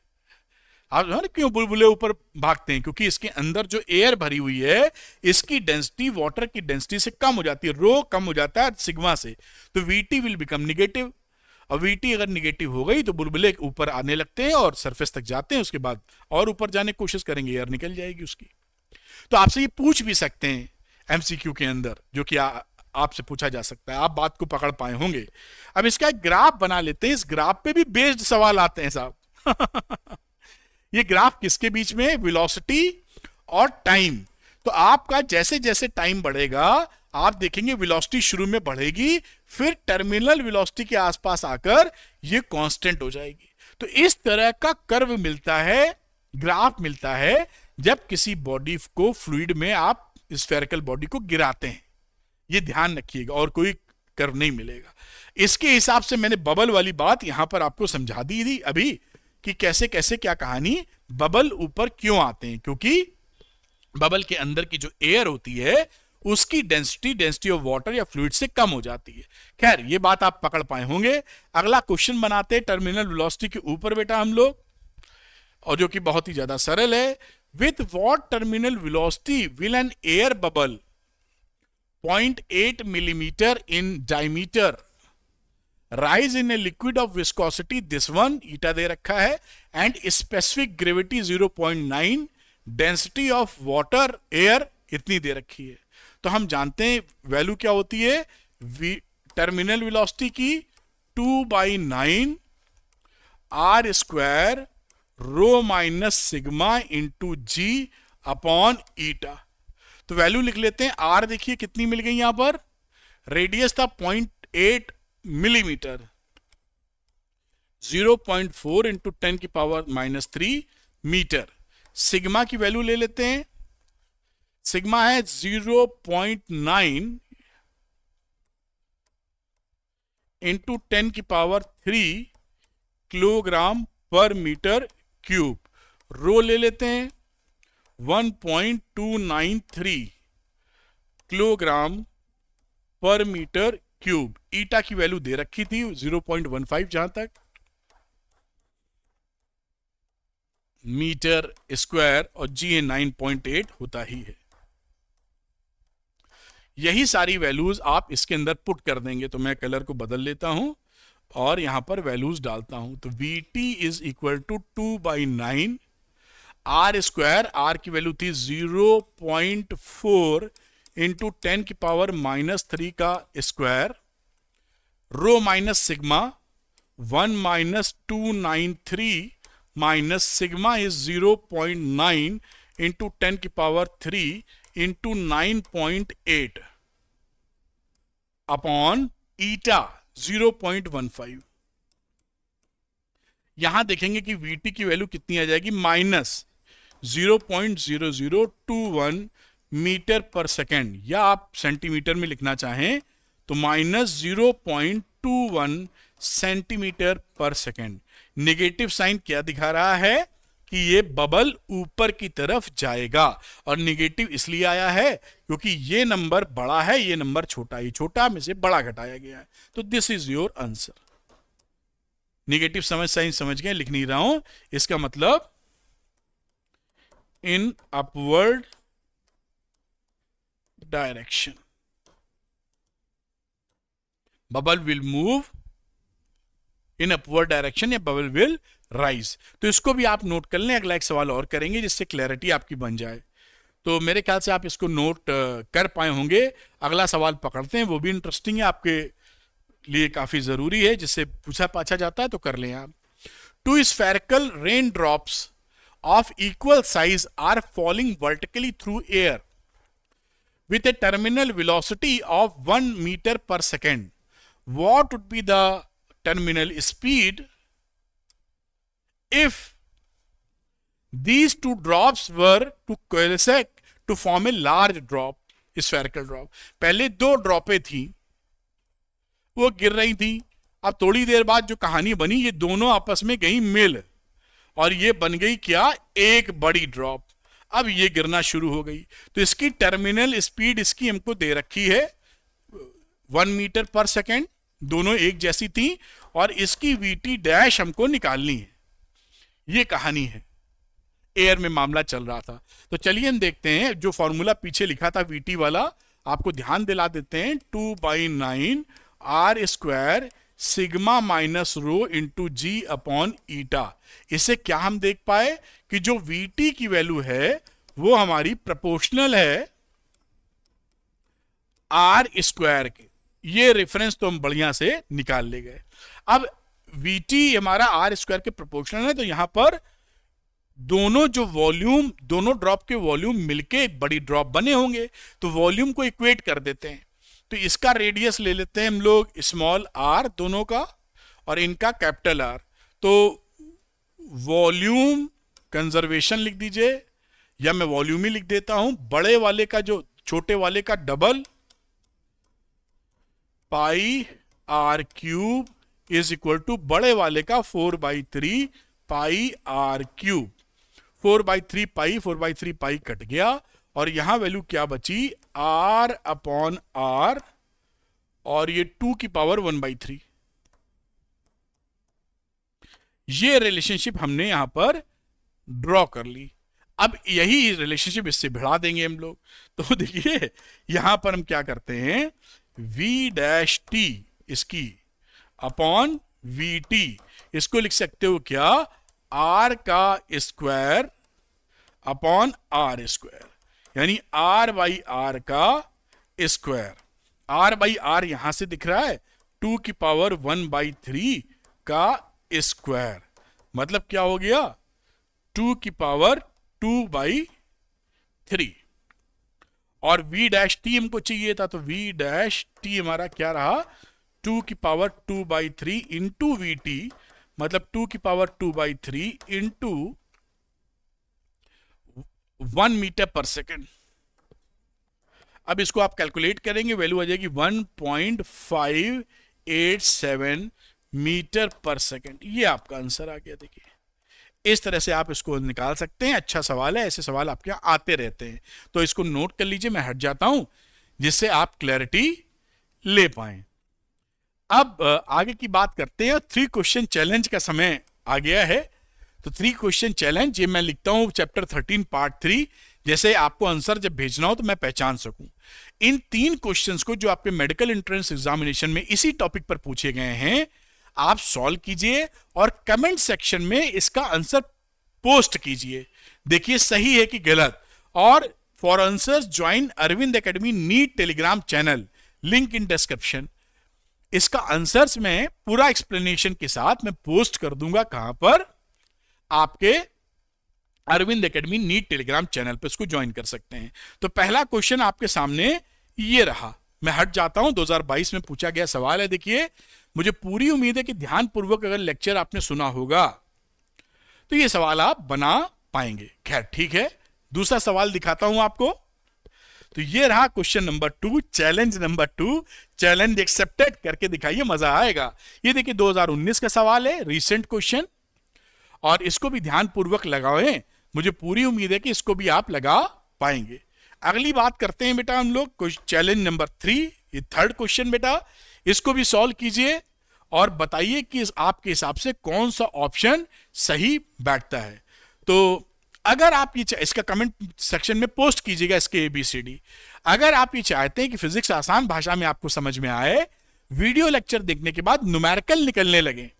आप ना क्यों बुलबुले ऊपर भागते हैं, क्योंकि इसके अंदर जो एयर भरी हुई है, इसकी डेंसिटी वाटर की डेंसिटी से कम हो जाती है, रो कम हो जाता है सिग्मा से, तो VT विल बिकम निगेटिव। और VT अगर निगेटिव हो गई तो बुलबुले ऊपर आने लगते हैं और सरफेस तक जाते हैं, उसके बाद और ऊपर जाने की कोशिश करेंगे, एयर निकल जाएगी उसकी। तो आपसे ये पूछ भी सकते हैं MCQ के अंदर, जो कि आपसे पूछा जा सकता है, आप बात को पकड़ पाए होंगे। अब इसका एक ग्राफ बना लेते हैं, इस ग्राफ पे भी बेस्ड सवाल आते हैं साहब। ये ग्राफ किसके बीच में, वेलोसिटी और टाइम। तो आपका जैसे जैसे टाइम बढ़ेगा, आप देखेंगे वेलोसिटी शुरू में बढ़ेगी, फिर टर्मिनल वेलोसिटी के आसपास आकर ये कांस्टेंट हो जाएगी। तो इस तरह का कर्व मिलता है, ग्राफ मिलता है, जब किसी बॉडी को फ्लूइड में आप स्फेरिकल बॉडी को गिराते हैं। ये ध्यान रखिएगा, और कोई कर्व नहीं मिलेगा। इसके हिसाब से मैंने बबल वाली बात यहां पर आपको समझा दी थी अभी, कि कैसे कैसे क्या कहानी, बबल ऊपर क्यों आते हैं, क्योंकि बबल के अंदर की जो एयर होती है उसकी डेंसिटी ऑफ वाटर या फ्लूइड से कम हो जाती है। खैर, ये बात आप पकड़ पाए होंगे। अगला क्वेश्चन बनाते हैं टर्मिनल वेलोसिटी के ऊपर बेटा हम लोग, और जो कि बहुत ही ज्यादा सरल है। With what terminal velocity will an air bubble 0.8 millimetre in diameter rise in a liquid of viscosity, this one eta दे रखा है, and specific gravity 0.9, density of water air इतनी दे रखी है। तो हम जानते हैं वैल्यू क्या होती है, टर्मिनल वेलोसिटी की 2/9 R square rho minus sigma into G upon eta. तो वैल्यू लिख लेते हैं। R देखिए कितनी मिल गई यहां पर, रेडियस था 0.8 मिलीमीटर, 0.4 इंटू 10 की पावर -3 मीटर। सिग्मा की वैल्यू ले लेते हैं, सिग्मा है 0.9 इंटू 10 की पावर 3 किलोग्राम पर मीटर क्यूब। रो ले लेते हैं 1.293 किलोग्राम पर मीटर क्यूब। ईटा की वैल्यू दे रखी थी 0.15 जहां तक, मीटर स्क्वायर, और G 9.8 होता ही है। यही सारी वैल्यूज आप इसके अंदर पुट कर देंगे। तो मैं कलर को बदल लेता हूं और यहां पर वैल्यूज डालता हूं। तो VT is equal to 2/9 R square, R की वैल्यू थी 0.4 इंटू 10 की पावर -3 का square, rho minus sigma 1 - 293 minus sigma is 0.9 into 10⁻³ into 9.8 upon eta 0.15। यहां देखेंगे कि वीटी की वैल्यू कितनी आ जाएगी, माइनस 0.0021 मीटर पर सेकेंड, या आप सेंटीमीटर में लिखना चाहें तो माइनस 0.21 सेंटीमीटर पर सेकेंड। नेगेटिव साइन क्या दिखा रहा है कि ये बबल ऊपर की तरफ जाएगा, और नेगेटिव इसलिए आया है क्योंकि ये नंबर बड़ा है, ये नंबर छोटा है, छोटा में से बड़ा घटाया गया है। तो this is your answer. Negative sign समझ गए, लिख नहीं रहा हूं। इसका मतलब in upward direction bubble will move in upward direction, या बबल विल राइज। तो इसको भी आप नोट कर लें, अगला एक सवाल और करेंगे जिससे क्लैरिटी आपकी बन जाए। तो मेरे ख्याल से आप इसको नोट कर पाए होंगे। अगला सवाल पकड़ते हैं, वो भी इंटरेस्टिंग है, आपके लिए काफी जरूरी है, जिससे पूछा पाछा जाता है तो कर लें आप। 2 spherical raindrops of equal size are falling vertically through air with a terminal velocity of 1 meter per second. What would be the terminal speed if these two drops were to coalesce to form a large drop, spherical drop? पहले दो ड्रॉपें थी, वो गिर रही थी। अब थोड़ी देर बाद जो कहानी बनी, ये दोनों आपस में गई मिल, और ये बन गई क्या, एक बड़ी ड्रॉप। अब ये गिरना शुरू हो गई, तो इसकी टर्मिनल स्पीड इसकी हमको दे रखी है 1 मीटर पर सेकेंड, दोनों एक जैसी थी, और इसकी वीटी डैश हमको निकालनी है। ये कहानी है, एयर में मामला चल रहा था। तो चलिए हम देखते हैं, जो फॉर्मूला पीछे लिखा था वीटी वाला, आपको ध्यान दिला देते हैं। 2/9 r square sigma minus rho into g upon eta. इससे क्या हम देख पाए कि जो वीटी की वैल्यू है वो हमारी प्रोपोर्शनल है आर स्क्वायर के। ये रेफरेंस तो हम बढ़िया से निकाल ले गए। अब वीटी हमारा आर स्क्वायर के प्रोपोर्शनल है, तो यहां पर दोनों जो वॉल्यूम, दोनों ड्रॉप के वॉल्यूम मिलके एक बड़ी ड्रॉप बने होंगे, तो वॉल्यूम को इक्वेट कर देते हैं। तो इसका रेडियस ले लेते हैं हम लोग स्मॉल आर दोनों का, और इनका कैपिटल आर। तो वॉल्यूम कंजर्वेशन लिख दीजिए, या मैं वॉल्यूम ही लिख देता हूं, बड़े वाले का जो छोटे वाले का double, pi r cube is equal to बड़े वाले का 4/3 pi r cube. 4/3 pi, 4/3 pi cut गया, और यहां वैल्यू क्या बची, आर अपॉन आर, और ये 2 की पावर 1/3। ये रिलेशनशिप हमने यहां पर ड्रॉ कर ली। अब यही रिलेशनशिप इससे भिड़ा देंगे हम लोग। तो देखिए यहां पर हम क्या करते हैं, v डैश टी इसकी अपॉन वी टी, इसको लिख सकते हो क्या, r का स्क्वायर अपॉन आर स्क्वायर, यानी r/r का स्क्वायर। r/r यहां से दिख रहा है 2 की पावर 1/3 का स्क्वायर, मतलब क्या हो गया, 2 की पावर 2/3। और v डैश टी हमको चाहिए था, तो v डैश टी हमारा क्या रहा, 2 की पावर 2/3 इंटू वी टी, मतलब 2 की power 2/3 into 1 metre per second. अब इसको आप कैलकुलेट करेंगे, वैल्यू आ जाएगी 1.587 मीटर पर सेकेंड। ये आपका आंसर आ गया। देखिए इस तरह से आप इसको निकाल सकते हैं। अच्छा सवाल है, ऐसे सवाल आपके यहाँ आते रहते हैं, तो इसको नोट कर लीजिए। मैं हट जाता हूं जिससे आप क्लैरिटी ले पाए। अब आगे की बात करते हैं। 3 क्वेश्चन चैलेंज का समय आ गया है। तो 3 क्वेश्चन चैलेंज ये मैं लिखता हूं चैप्टर 13 पार्ट 3, जैसे आपको आंसर जब भेजना हो तो मैं पहचान सकूं। इन 3 क्वेश्चंस को जो आपके मेडिकल एंट्रेंस एग्जामिनेशन में इसी टॉपिक पर पूछे गए हैं, आप सॉल्व कीजिए और कमेंट सेक्शन में इसका आंसर पोस्ट कीजिए। देखिए सही है कि गलत। और for answers join Arvind academy NEET Telegram channel, link in description. इसका आंसर्स में पूरा एक्सप्लेनेशन के साथ मैं पोस्ट कर दूंगा। कहां पर, आपके Arvind academy NEET Telegram channel पे इसको ज्वाइन कर सकते हैं। तो पहला क्वेश्चन आपके सामने ये रहा, मैं हट जाता हूं, 2022 में पूछा गया सवाल है। देखिए, मुझे पूरी उम्मीद है कि ध्यानपूर्वक अगर लेक्चर आपने सुना होगा तो ये सवाल आप बना पाएंगे। खैर ठीक है, दूसरा सवाल दिखाता हूं आपको। तो ये रहा question number 2, challenge number 2, challenge accepted करके दिखाइए, मजा आएगा। ये देखिए 2019 का सवाल है, रीसेंट क्वेश्चन, और इसको भी ध्यानपूर्वक लगाएं, मुझे पूरी उम्मीद है कि इसको भी आप लगा पाएंगे। अगली बात करते हैं बेटा हम लोग चैलेंज नंबर 3, ये थर्ड क्वेश्चन बेटा, इसको भी सॉल्व कीजिए और बताइए कि आपके हिसाब से कौन सा ऑप्शन सही बैठता है। तो अगर आप ये इसका कमेंट सेक्शन में पोस्ट कीजिएगा इसके ABCD। अगर आप ये चाहते हैं कि फिजिक्स आसान भाषा में आपको समझ में आए, वीडियो लेक्चर देखने के बाद न्यूमेरिकल निकलने लगे,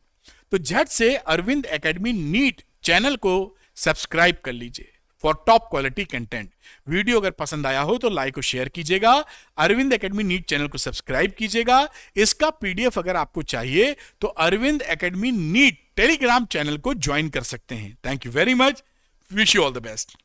तो झट से अरविंद एकेडमी नीट चैनल को सब्सक्राइब कर लीजिए for top quality content. Video अगर पसंद आया हो तो लाइक और शेयर कीजिएगा, अरविंद एकेडमी नीट चैनल को सब्सक्राइब कीजिएगा। इसका PDF अगर आपको चाहिए तो Arvind academy NEET Telegram channel को ज्वाइन कर सकते हैं। Thank you very much, wish you all the best.